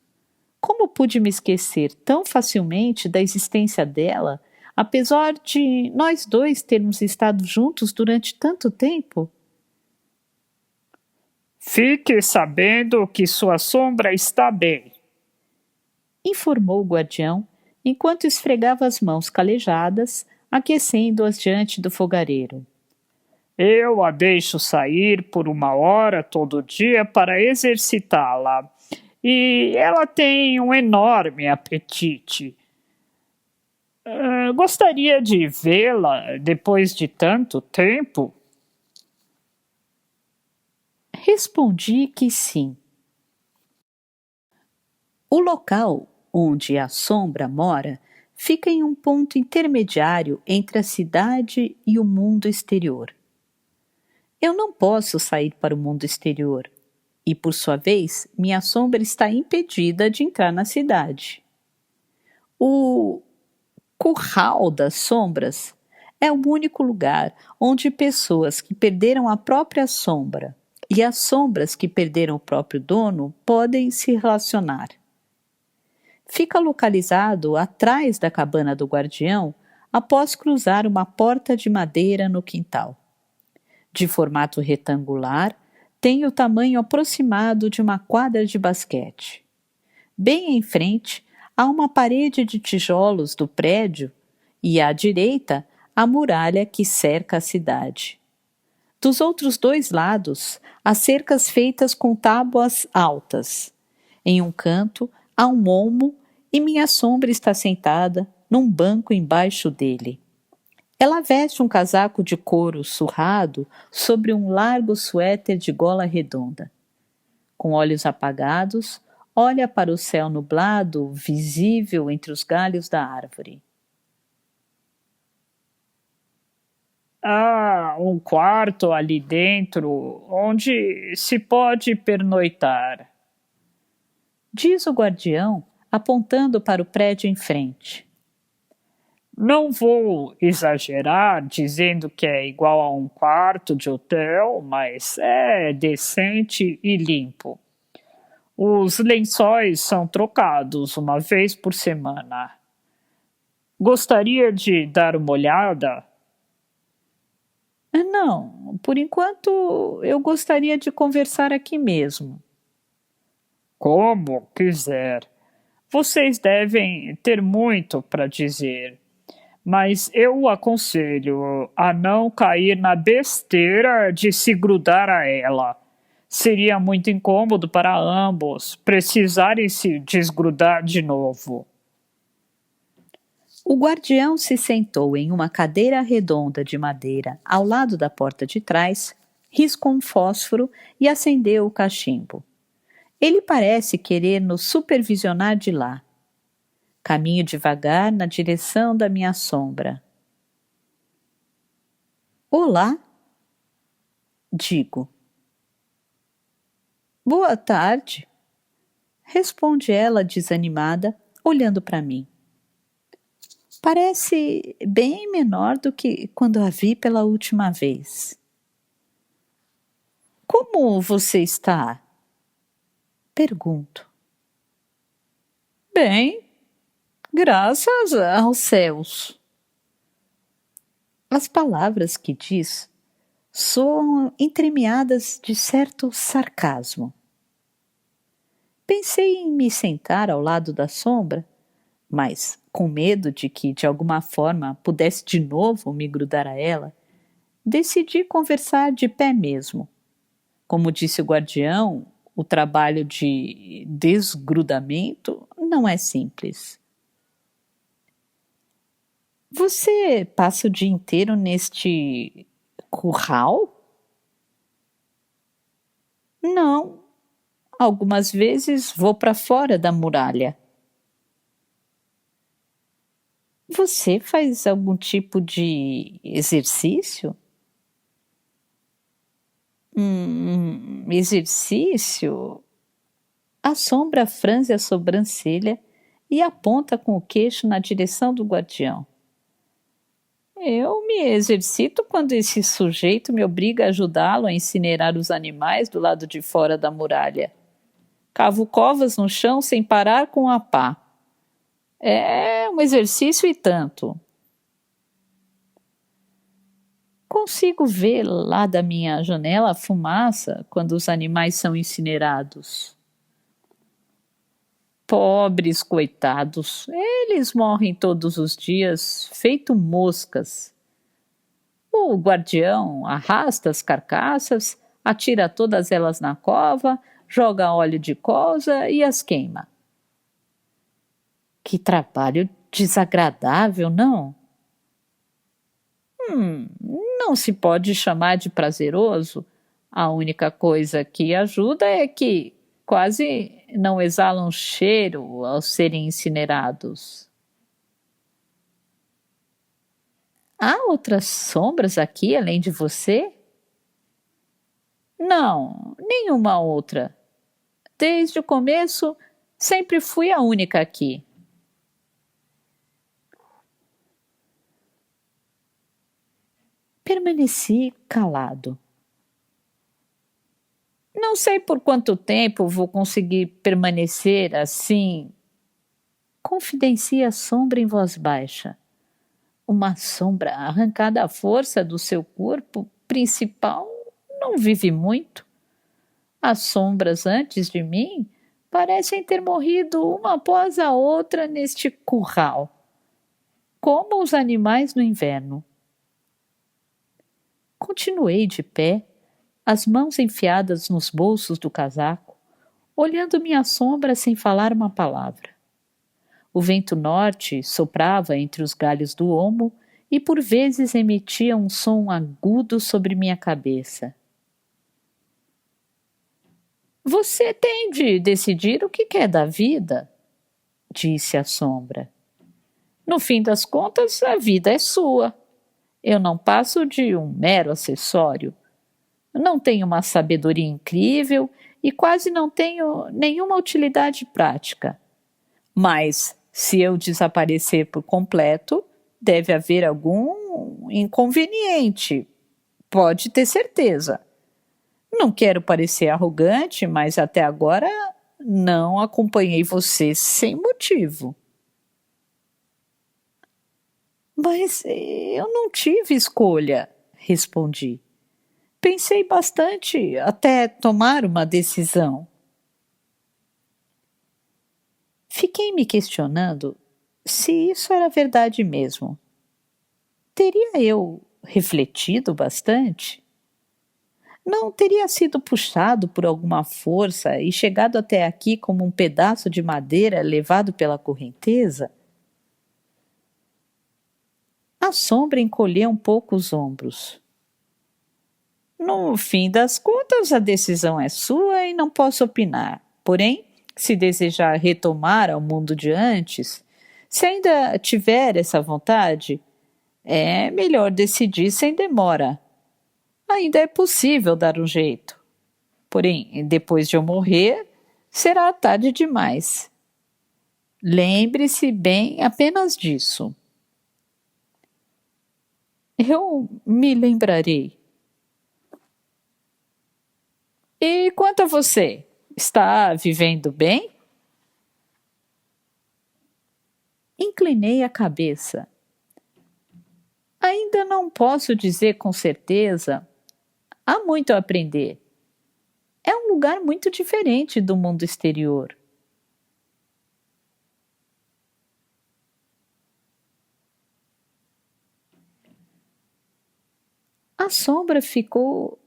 Como pude me esquecer tão facilmente da existência dela, apesar de nós dois termos estado juntos durante tanto tempo? Fique sabendo que sua sombra está bem, Informou o guardião, enquanto esfregava as mãos calejadas, aquecendo-as diante do fogareiro. Eu a deixo sair por 1 hora todo dia para exercitá-la. E ela tem um enorme apetite. Gostaria de vê-la depois de tanto tempo? Respondi que sim. O local onde a sombra mora fica em um ponto intermediário entre a cidade e o mundo exterior. Eu não posso sair para o mundo exterior e, por sua vez, minha sombra está impedida de entrar na cidade. O Curral das Sombras é o único lugar onde pessoas que perderam a própria sombra e as sombras que perderam o próprio dono podem se relacionar. Fica localizado atrás da cabana do guardião após cruzar uma porta de madeira no quintal. De formato retangular, tem o tamanho aproximado de uma quadra de basquete. Bem em frente, há uma parede de tijolos do prédio e, à direita, a muralha que cerca a cidade. Dos outros dois lados, há cercas feitas com tábuas altas. Em um canto, há um olmo e minha sombra está sentada num banco embaixo dele. Ela veste um casaco de couro surrado sobre um largo suéter de gola redonda. Com olhos apagados, olha para o céu nublado, visível entre os galhos da árvore. Há um quarto ali dentro onde se pode pernoitar, Diz o guardião, apontando para o prédio em frente. Não vou exagerar dizendo que é igual a um quarto de hotel, mas é decente e limpo. Os lençóis são trocados 1 vez por semana. Gostaria de dar uma olhada? Não, por enquanto eu gostaria de conversar aqui mesmo. Como quiser. Vocês devem ter muito para dizer, mas eu o aconselho a não cair na besteira de se grudar a ela. Seria muito incômodo para ambos precisarem se desgrudar de novo. O guardião se sentou em uma cadeira redonda de madeira ao lado da porta de trás, riscou um fósforo e acendeu o cachimbo. Ele parece querer nos supervisionar de lá. Caminho devagar na direção da minha sombra. Olá, digo. Boa tarde, responde ela desanimada, olhando para mim. Parece bem menor do que quando a vi pela última vez. Como você está? Pergunto. Bem, graças aos céus. As palavras que diz soam entremeadas de certo sarcasmo. Pensei em me sentar ao lado da sombra, mas, com medo de que de alguma forma pudesse de novo me grudar a ela, decidi conversar de pé mesmo. Como disse o guardião, o trabalho de desgrudamento não é simples. Você passa o dia inteiro neste curral? Não. Algumas vezes vou para fora da muralha. Você faz algum tipo de exercício? Exercício? A sombra franze a sobrancelha e aponta com o queixo na direção do guardião. Eu me exercito quando esse sujeito me obriga a ajudá-lo a incinerar os animais do lado de fora da muralha. Cavo covas no chão sem parar com a pá. É um exercício e tanto. Consigo ver lá da minha janela a fumaça quando os animais são incinerados. Pobres coitados, eles morrem todos os dias, feito moscas. O guardião arrasta as carcaças, atira todas elas na cova, joga óleo de colza e as queima. Que trabalho desagradável, não? Não se pode chamar de prazeroso. A única coisa que ajuda é que quase não exalam cheiro ao serem incinerados. Há outras sombras aqui além de você? Não, nenhuma outra. Desde o começo, sempre fui a única aqui. Permaneci calado. Não sei por quanto tempo vou conseguir permanecer assim. Confidencia a sombra em voz baixa. Uma sombra arrancada à força do seu corpo principal não vive muito. As sombras antes de mim parecem ter morrido uma após a outra neste curral, como os animais no inverno. Continuei de pé, as mãos enfiadas nos bolsos do casaco, olhando minha sombra sem falar uma palavra. O vento norte soprava entre os galhos do olmo e por vezes emitia um som agudo sobre minha cabeça. Você tem de decidir o que quer da vida, disse a sombra. No fim das contas, a vida é sua. Eu não passo de um mero acessório. Não tenho uma sabedoria incrível e quase não tenho nenhuma utilidade prática. Mas, se eu desaparecer por completo, deve haver algum inconveniente. Pode ter certeza. Não quero parecer arrogante, mas até agora não acompanhei você sem motivo. Mas eu não tive escolha, respondi. Pensei bastante até tomar uma decisão. Fiquei me questionando se isso era verdade mesmo. Teria eu refletido bastante? Não teria sido puxado por alguma força e chegado até aqui como um pedaço de madeira levado pela correnteza? A sombra encolheu um pouco os ombros. No fim das contas, a decisão é sua e não posso opinar. Porém, se desejar retomar ao mundo de antes, se ainda tiver essa vontade, é melhor decidir sem demora. Ainda é possível dar um jeito. Porém, depois de eu morrer, será tarde demais. Lembre-se bem apenas disso. Eu me lembrarei. E quanto a você, está vivendo bem? Inclinei a cabeça. Ainda não posso dizer com certeza. Há muito a aprender. É um lugar muito diferente do mundo exterior. A sombra ficou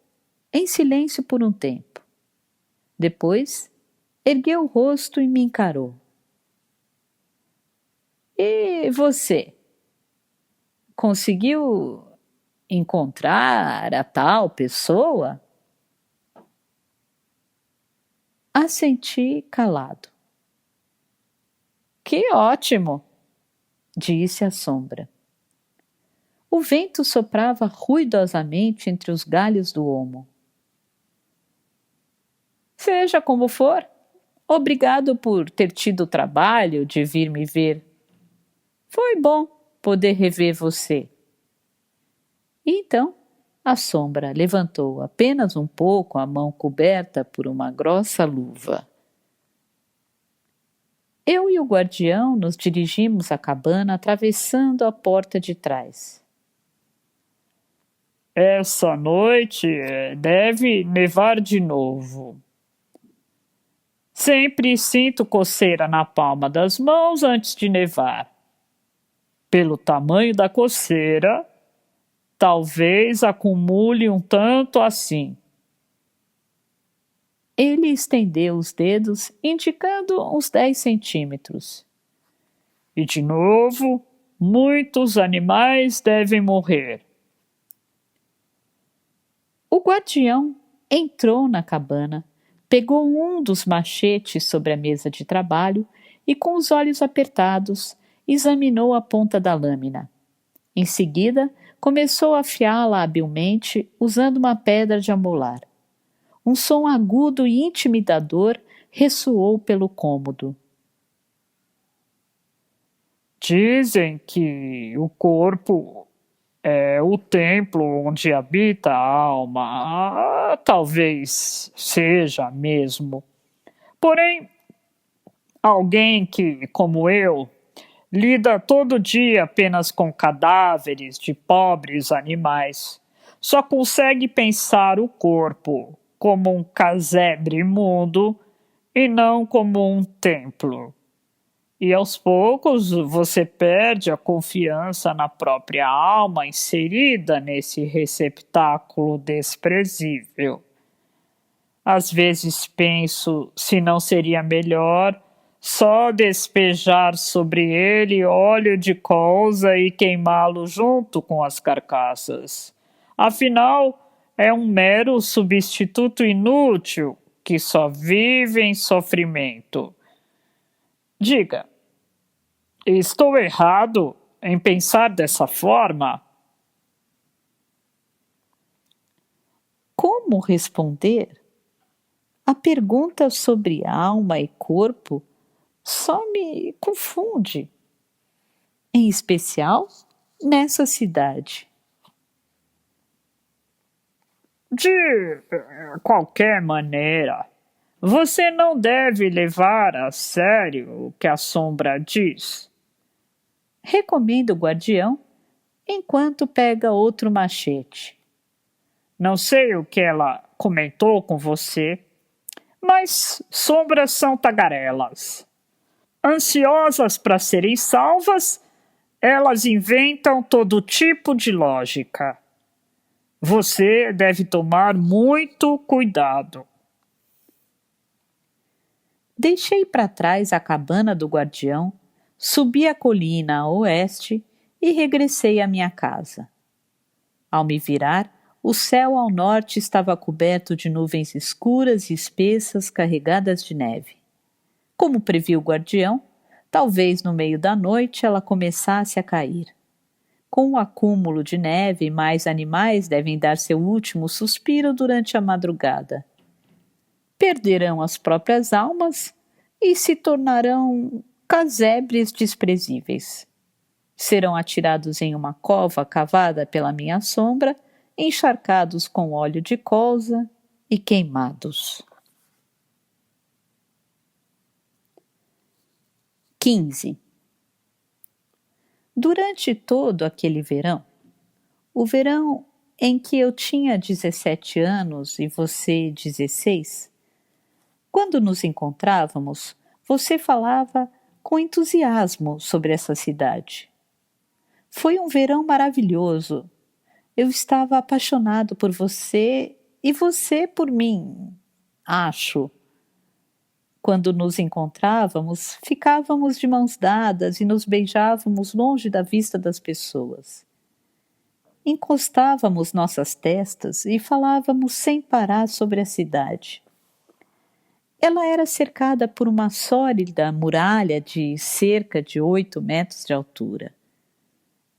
em silêncio por um tempo. Depois, ergueu o rosto e me encarou. E você? Conseguiu encontrar a tal pessoa? Assenti calado. Que ótimo! Disse a sombra. O vento soprava ruidosamente entre os galhos do olmo. Seja como for, obrigado por ter tido o trabalho de vir me ver. Foi bom poder rever você. E então, a sombra levantou apenas um pouco a mão coberta por uma grossa luva. Eu e o guardião nos dirigimos à cabana atravessando a porta de trás. Essa noite deve nevar de novo. Sempre sinto coceira na palma das mãos antes de nevar. Pelo tamanho da coceira, talvez acumule um tanto assim. Ele estendeu os dedos, indicando uns 10 centímetros. E de novo, muitos animais devem morrer. O guardião entrou na cabana, pegou um dos machetes sobre a mesa de trabalho e, com os olhos apertados, examinou a ponta da lâmina. Em seguida, começou a afiá-la habilmente usando uma pedra de amolar. Um som agudo e intimidador ressoou pelo cômodo. Dizem que o corpo é o templo onde habita a alma. Talvez seja mesmo. Porém, alguém que, como eu, lida todo dia apenas com cadáveres de pobres animais, só consegue pensar o corpo como um casebre imundo e não como um templo. E aos poucos você perde a confiança na própria alma inserida nesse receptáculo desprezível. Às vezes penso se não seria melhor só despejar sobre ele óleo de colza e queimá-lo junto com as carcaças. Afinal, é um mero substituto inútil que só vive em sofrimento. Diga, estou errado em pensar dessa forma? Como responder? A pergunta sobre alma e corpo só me confunde, em especial nessa cidade. De qualquer maneira, você não deve levar a sério o que a sombra diz. Recomenda o guardião enquanto pega outro machete. Não sei o que ela comentou com você, mas sombras são tagarelas. Ansiosas para serem salvas, elas inventam todo tipo de lógica. Você deve tomar muito cuidado. Deixei para trás a cabana do guardião, subi a colina a oeste e regressei à minha casa. Ao me virar, o céu ao norte estava coberto de nuvens escuras e espessas carregadas de neve. Como previu o guardião, talvez no meio da noite ela começasse a cair. Com o acúmulo de neve, mais animais devem dar seu último suspiro durante a madrugada. Perderão as próprias almas e se tornarão casebres desprezíveis. Serão atirados em uma cova cavada pela minha sombra, encharcados com óleo de colza e queimados. 15. Durante todo aquele verão, o verão em que eu tinha 17 anos e você 16, quando nos encontrávamos, você falava com entusiasmo sobre essa cidade. Foi um verão maravilhoso. Eu estava apaixonado por você e você por mim, acho. Quando nos encontrávamos, ficávamos de mãos dadas e nos beijávamos longe da vista das pessoas. Encostávamos nossas testas e falávamos sem parar sobre a cidade. Ela era cercada por uma sólida muralha de cerca de 8 metros de altura.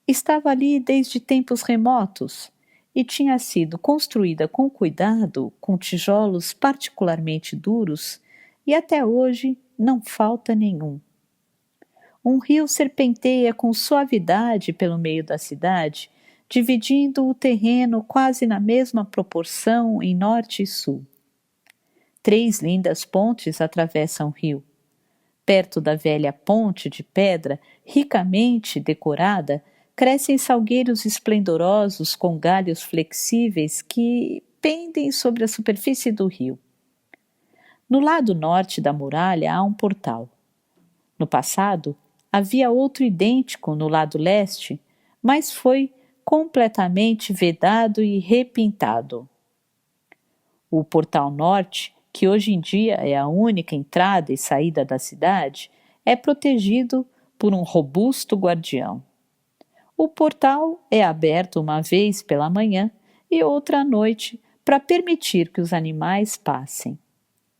Estava ali desde tempos remotos e tinha sido construída com cuidado, com tijolos particularmente duros, e até hoje não falta nenhum. Um rio serpenteia com suavidade pelo meio da cidade, dividindo o terreno quase na mesma proporção em norte e sul. 3 lindas pontes atravessam o rio. Perto da velha ponte de pedra, ricamente decorada, crescem salgueiros esplendorosos com galhos flexíveis que pendem sobre a superfície do rio. No lado norte da muralha há um portal. No passado, havia outro idêntico no lado leste, mas foi completamente vedado e repintado. O portal norte, que hoje em dia é a única entrada e saída da cidade, é protegido por um robusto guardião. O portal é aberto uma vez pela manhã e outra à noite para permitir que os animais passem.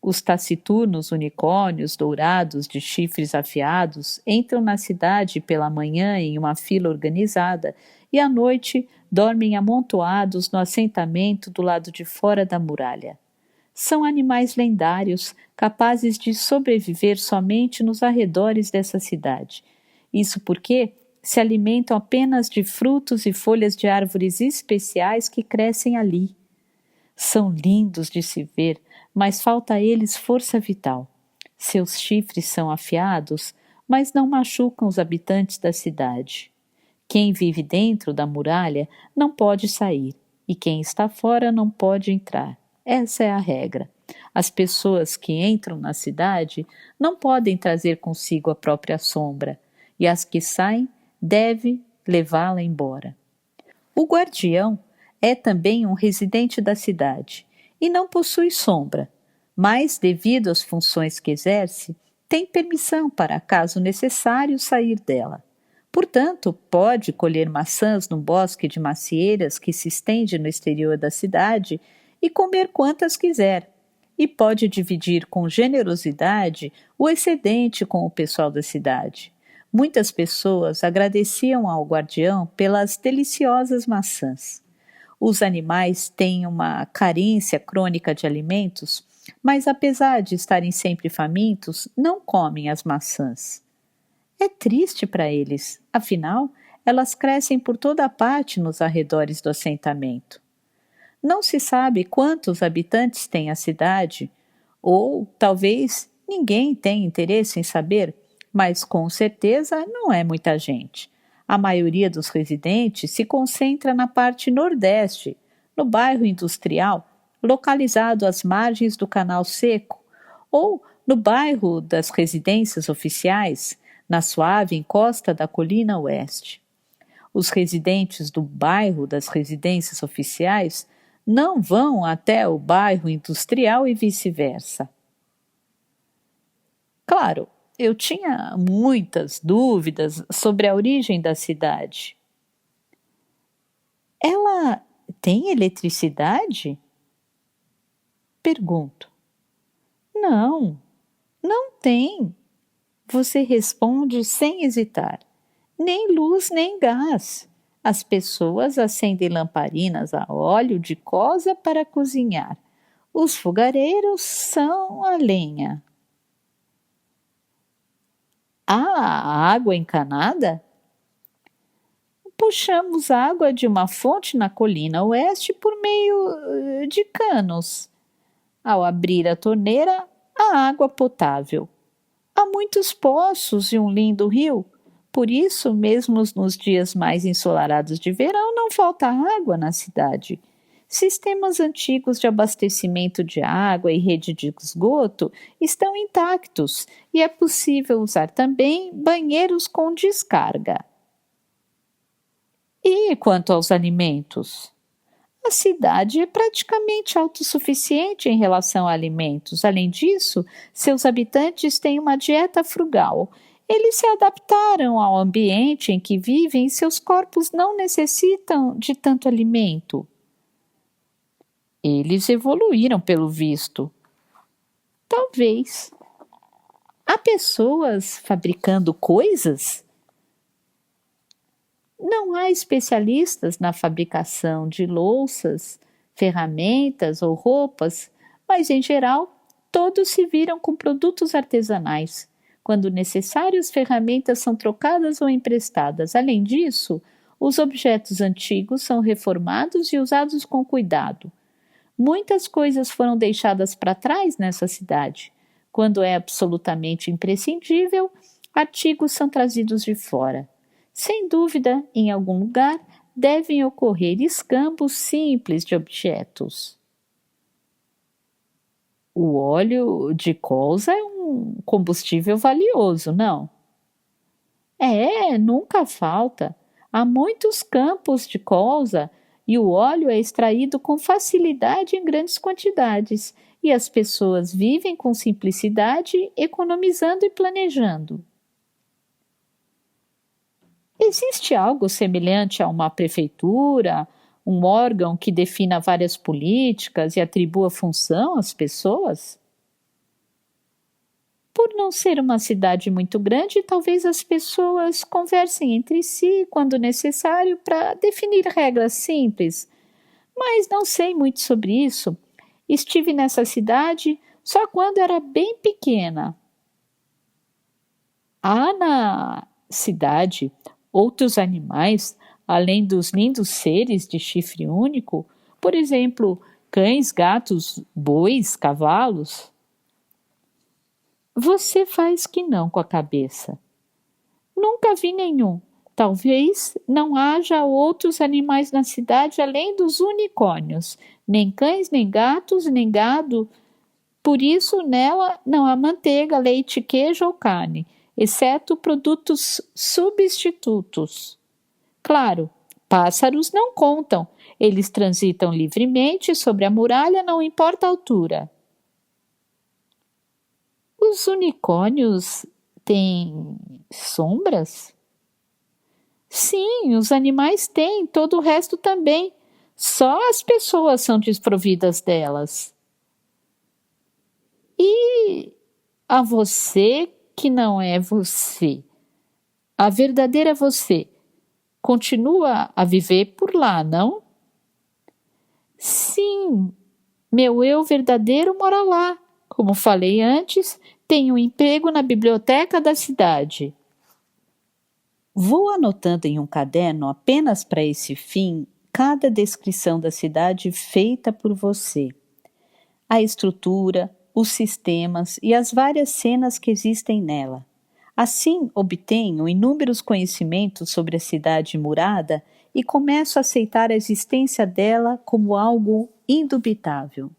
Os taciturnos unicórnios dourados de chifres afiados entram na cidade pela manhã em uma fila organizada e à noite dormem amontoados no assentamento do lado de fora da muralha. São animais lendários, capazes de sobreviver somente nos arredores dessa cidade. Isso porque se alimentam apenas de frutos e folhas de árvores especiais que crescem ali. São lindos de se ver, mas falta a eles força vital. Seus chifres são afiados, mas não machucam os habitantes da cidade. Quem vive dentro da muralha não pode sair, e quem está fora não pode entrar. Essa é a regra. As pessoas que entram na cidade não podem trazer consigo a própria sombra, e as que saem devem levá-la embora. O guardião é também um residente da cidade e não possui sombra, mas, devido às funções que exerce, tem permissão para, caso necessário, sair dela. Portanto, pode colher maçãs no bosque de macieiras que se estende no exterior da cidade e comer quantas quiser, e pode dividir com generosidade o excedente com o pessoal da cidade. Muitas pessoas agradeciam ao guardião pelas deliciosas maçãs. Os animais têm uma carência crônica de alimentos, mas apesar de estarem sempre famintos, não comem as maçãs. É triste para eles, afinal, elas crescem por toda a parte nos arredores do assentamento. Não se sabe quantos habitantes tem a cidade, ou talvez ninguém tenha interesse em saber, mas com certeza não é muita gente. A maioria dos residentes se concentra na parte nordeste, no bairro industrial, localizado às margens do Canal Seco, ou no bairro das residências oficiais, na suave encosta da colina oeste. Os residentes do bairro das residências oficiais não vão até o bairro industrial e vice-versa. Claro, eu tinha muitas dúvidas sobre a origem da cidade. Ela tem eletricidade? Pergunto. Não, não tem. Você responde sem hesitar. Nem luz, nem gás. As pessoas acendem lamparinas a óleo de cosa para cozinhar. Os fogareiros são a lenha. Há água encanada? Puxamos água de uma fonte na colina oeste por meio de canos. Ao abrir a torneira, há água potável. Há muitos poços e um lindo rio. Por isso, mesmo nos dias mais ensolarados de verão, não falta água na cidade. Sistemas antigos de abastecimento de água e rede de esgoto estão intactos e é possível usar também banheiros com descarga. E quanto aos alimentos? A cidade é praticamente autossuficiente em relação a alimentos. Além disso, seus habitantes têm uma dieta frugal. Eles se adaptaram ao ambiente em que vivem e seus corpos não necessitam de tanto alimento. Eles evoluíram, pelo visto. Talvez. Há pessoas fabricando coisas? Não há especialistas na fabricação de louças, ferramentas ou roupas, mas, em geral, todos se viram com produtos artesanais. Quando necessário, as ferramentas são trocadas ou emprestadas. Além disso, os objetos antigos são reformados e usados com cuidado. Muitas coisas foram deixadas para trás nessa cidade. Quando é absolutamente imprescindível, artigos são trazidos de fora. Sem dúvida, em algum lugar, devem ocorrer escambos simples de objetos. O óleo de colza é um combustível valioso, não? Nunca falta. Há muitos campos de colza e o óleo é extraído com facilidade em grandes quantidades, e as pessoas vivem com simplicidade, economizando e planejando. Existe algo semelhante a uma prefeitura, um órgão que defina várias políticas e atribua função às pessoas? Por não ser uma cidade muito grande, talvez as pessoas conversem entre si quando necessário para definir regras simples, mas não sei muito sobre isso. Estive nessa cidade só quando era bem pequena. Há na cidade outros animais, além dos lindos seres de chifre único, por exemplo, cães, gatos, bois, cavalos? Você faz que não com a cabeça. Nunca vi nenhum. Talvez não haja outros animais na cidade além dos unicórnios, nem cães, nem gatos, nem gado. Por isso nela não há manteiga, leite, queijo ou carne, exceto produtos substitutos. Claro, pássaros não contam. Eles transitam livremente sobre a muralha, não importa a altura. Os unicórnios têm sombras? Sim, os animais têm, todo o resto também. Só as pessoas são desprovidas delas. E a você que não é você, a verdadeira você, continua a viver por lá, não? Sim, meu eu verdadeiro mora lá. Como falei antes, tenho um emprego na biblioteca da cidade. Vou anotando em um caderno apenas para esse fim cada descrição da cidade feita por você. A estrutura, os sistemas e as várias cenas que existem nela. Assim, obtenho inúmeros conhecimentos sobre a cidade murada e começo a aceitar a existência dela como algo indubitável.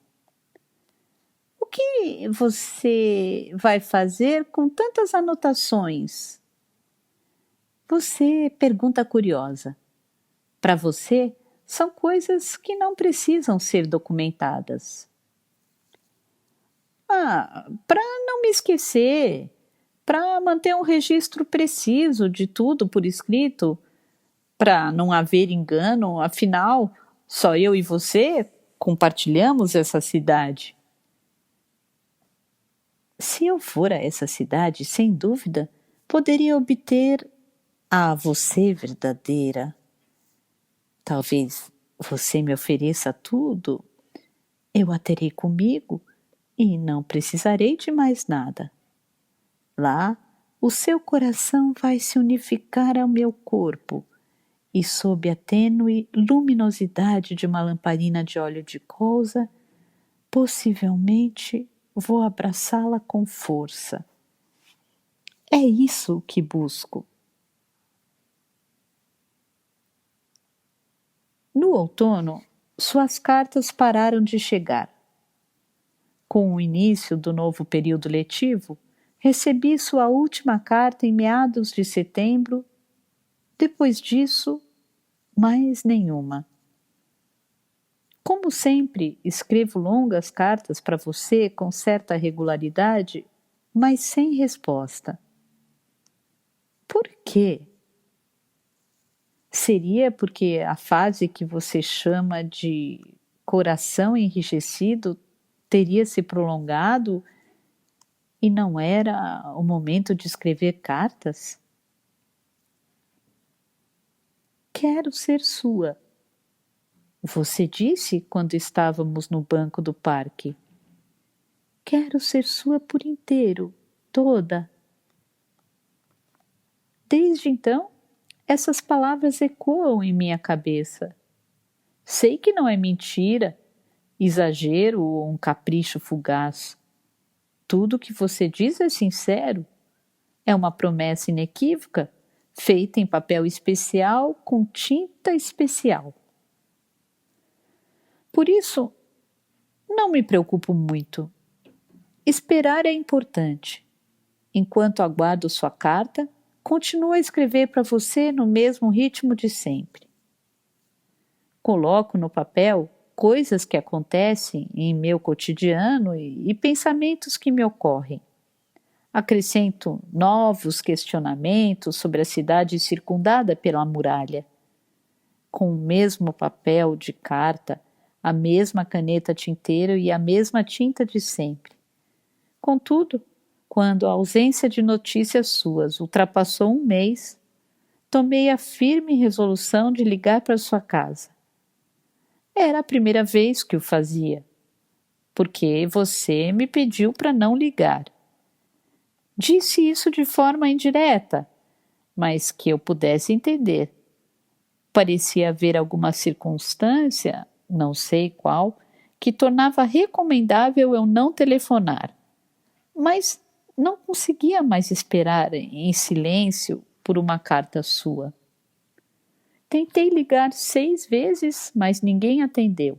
O que você vai fazer com tantas anotações? Você pergunta curiosa. Para você, são coisas que não precisam ser documentadas. Para não me esquecer, para manter um registro preciso de tudo por escrito, para não haver engano, afinal, só eu e você compartilhamos essa cidade. Se eu for a essa cidade, sem dúvida, poderia obter a você verdadeira. Talvez você me ofereça tudo, eu a terei comigo e não precisarei de mais nada. Lá, o seu coração vai se unificar ao meu corpo e, sob a tênue luminosidade de uma lamparina de óleo de colza, possivelmente vou abraçá-la com força. É isso que busco. No outono, suas cartas pararam de chegar. Com o início do novo período letivo, recebi sua última carta em meados de setembro. Depois disso, mais nenhuma. como sempre, escrevo longas cartas para você com certa regularidade, mas sem resposta. Por quê? Seria porque a fase que você chama de coração enrijecido teria se prolongado e não era o momento de escrever cartas? Quero ser sua. Você disse quando estávamos no banco do parque. Quero ser sua por inteiro, toda. Desde então, essas palavras ecoam em minha cabeça. Sei que não é mentira, exagero ou um capricho fugaz. Tudo que você diz é sincero. É uma promessa inequívoca, feita em papel especial com tinta especial. Por isso, não me preocupo muito. Esperar é importante. Enquanto aguardo sua carta, continuo a escrever para você no mesmo ritmo de sempre. Coloco no papel coisas que acontecem em meu cotidiano e pensamentos que me ocorrem. Acrescento novos questionamentos sobre a cidade circundada pela muralha. Com o mesmo papel de carta, a mesma caneta tinteiro e a mesma tinta de sempre. Contudo, quando a ausência de notícias suas ultrapassou um mês, tomei a firme resolução de ligar para sua casa. Era a primeira vez que o fazia, porque você me pediu para não ligar. Disse isso de forma indireta, mas que eu pudesse entender. Parecia haver alguma circunstância, não sei qual, que tornava recomendável eu não telefonar. Mas não conseguia mais esperar em silêncio por uma carta sua. Tentei ligar 6 vezes, mas ninguém atendeu.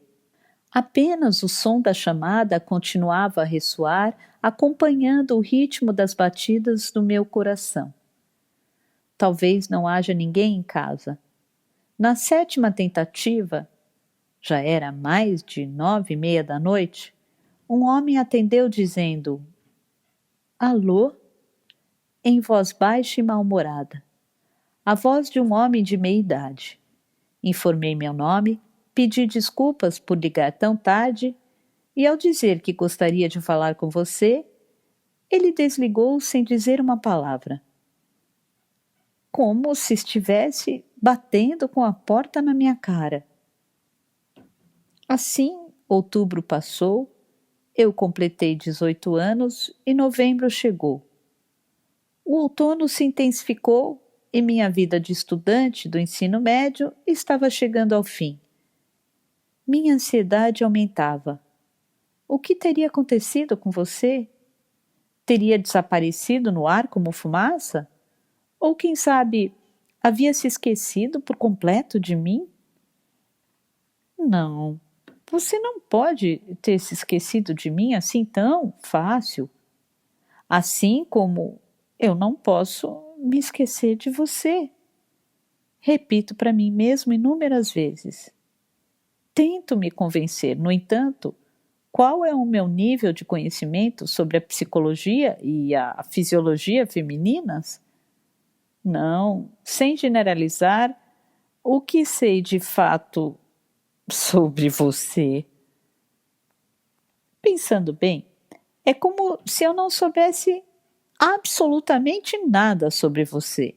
Apenas o som da chamada continuava a ressoar, acompanhando o ritmo das batidas do meu coração. Talvez não haja ninguém em casa. Na 7ª tentativa, já era mais de 9:30 da noite, um homem atendeu dizendo: alô? Em voz baixa e mal-humorada. A voz de um homem de meia idade. Informei meu nome, pedi desculpas por ligar tão tarde e, ao dizer que gostaria de falar com você, ele desligou sem dizer uma palavra. Como se estivesse batendo com a porta na minha cara. Assim, outubro passou, eu completei 18 anos e novembro chegou. O outono se intensificou e minha vida de estudante do ensino médio estava chegando ao fim. Minha ansiedade aumentava. O que teria acontecido com você? Teria desaparecido no ar como fumaça? Ou, quem sabe, havia se esquecido por completo de mim? Não, você não pode ter se esquecido de mim assim tão fácil. Assim como eu não posso me esquecer de você. Repito para mim mesmo inúmeras vezes. Tento me convencer, no entanto, qual é o meu nível de conhecimento sobre a psicologia e a fisiologia femininas? Não, sem generalizar, o que sei de fato sobre você? Pensando bem, é como se eu não soubesse absolutamente nada sobre você.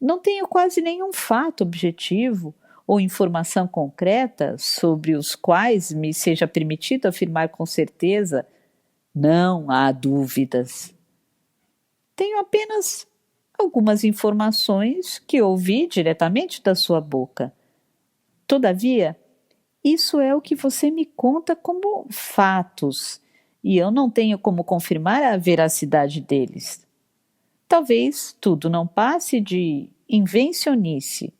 Não tenho quase nenhum fato objetivo ou informação concreta sobre os quais me seja permitido afirmar com certeza: não há dúvidas. Tenho apenas algumas informações que ouvi diretamente da sua boca. Todavia, isso é o que você me conta como fatos, e eu não tenho como confirmar a veracidade deles. Talvez tudo não passe de invencionice.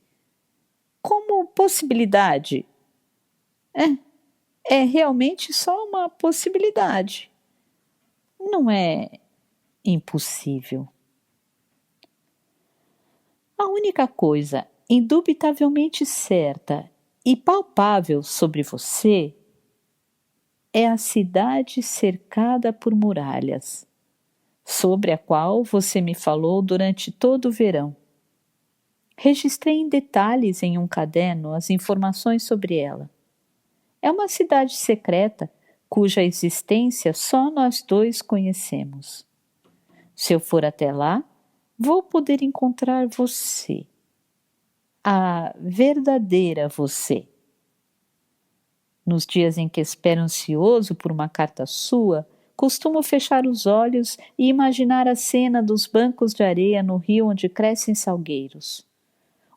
Como possibilidade. É realmente só uma possibilidade. Não é impossível. A única coisa indubitavelmente certa E palpável sobre você é a cidade cercada por muralhas, sobre a qual você me falou durante todo o verão. Registrei em detalhes em um caderno as informações sobre ela. É uma cidade secreta cuja existência só nós dois conhecemos. Se eu for até lá, vou poder encontrar você, a verdadeira você. Nos dias em que espero ansioso por uma carta sua, costumo fechar os olhos e imaginar a cena dos bancos de areia no rio onde crescem salgueiros.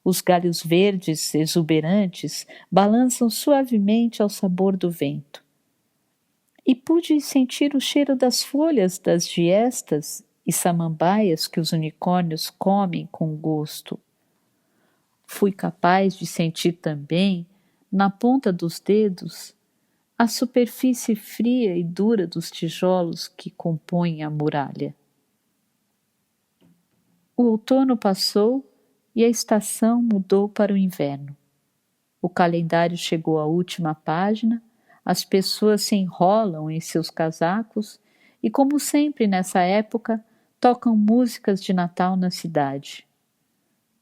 Os galhos verdes, exuberantes, balançam suavemente ao sabor do vento. E pude sentir o cheiro das folhas das giestas e samambaias que os unicórnios comem com gosto. Fui capaz de sentir também, na ponta dos dedos, a superfície fria e dura dos tijolos que compõem a muralha. O outono passou e a estação mudou para o inverno. O calendário chegou à última página, as pessoas se enrolam em seus casacos e, como sempre nessa época, tocam músicas de Natal na cidade.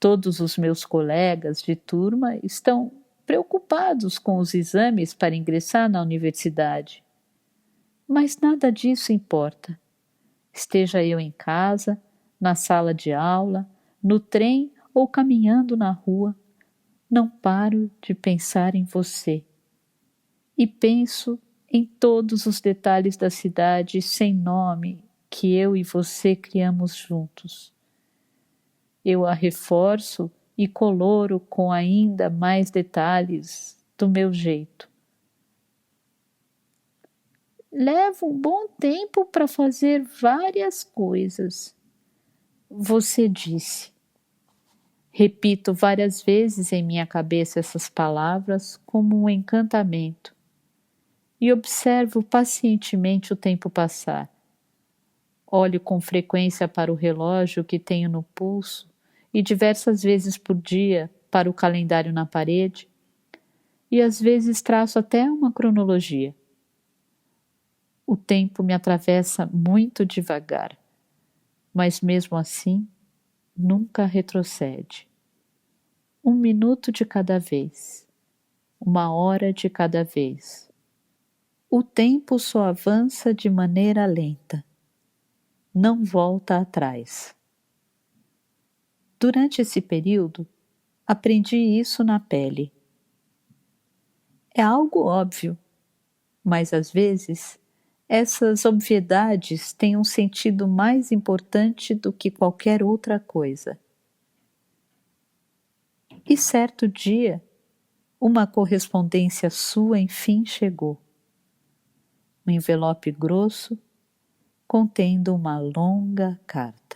Todos os meus colegas de turma estão preocupados com os exames para ingressar na universidade. Mas nada disso importa. Esteja eu em casa, na sala de aula, no trem ou caminhando na rua, não paro de pensar em você. E penso em todos os detalhes da cidade sem nome que eu e você criamos juntos. Eu a reforço e coloro com ainda mais detalhes do meu jeito. Levo um bom tempo para fazer várias coisas, você disse. Repito várias vezes em minha cabeça essas palavras como um encantamento e observo pacientemente o tempo passar. Olho com frequência para o relógio que tenho no pulso e diversas vezes por dia para o calendário na parede e às vezes traço até uma cronologia. O tempo me atravessa muito devagar, mas mesmo assim nunca retrocede. 1 minuto de cada vez, 1 hora de cada vez. O tempo só avança de maneira lenta, não volta atrás. Durante esse período, aprendi isso na pele. É algo óbvio, mas às vezes essas obviedades têm um sentido mais importante do que qualquer outra coisa. E certo dia, uma correspondência sua enfim chegou. Um envelope grosso contendo uma longa carta.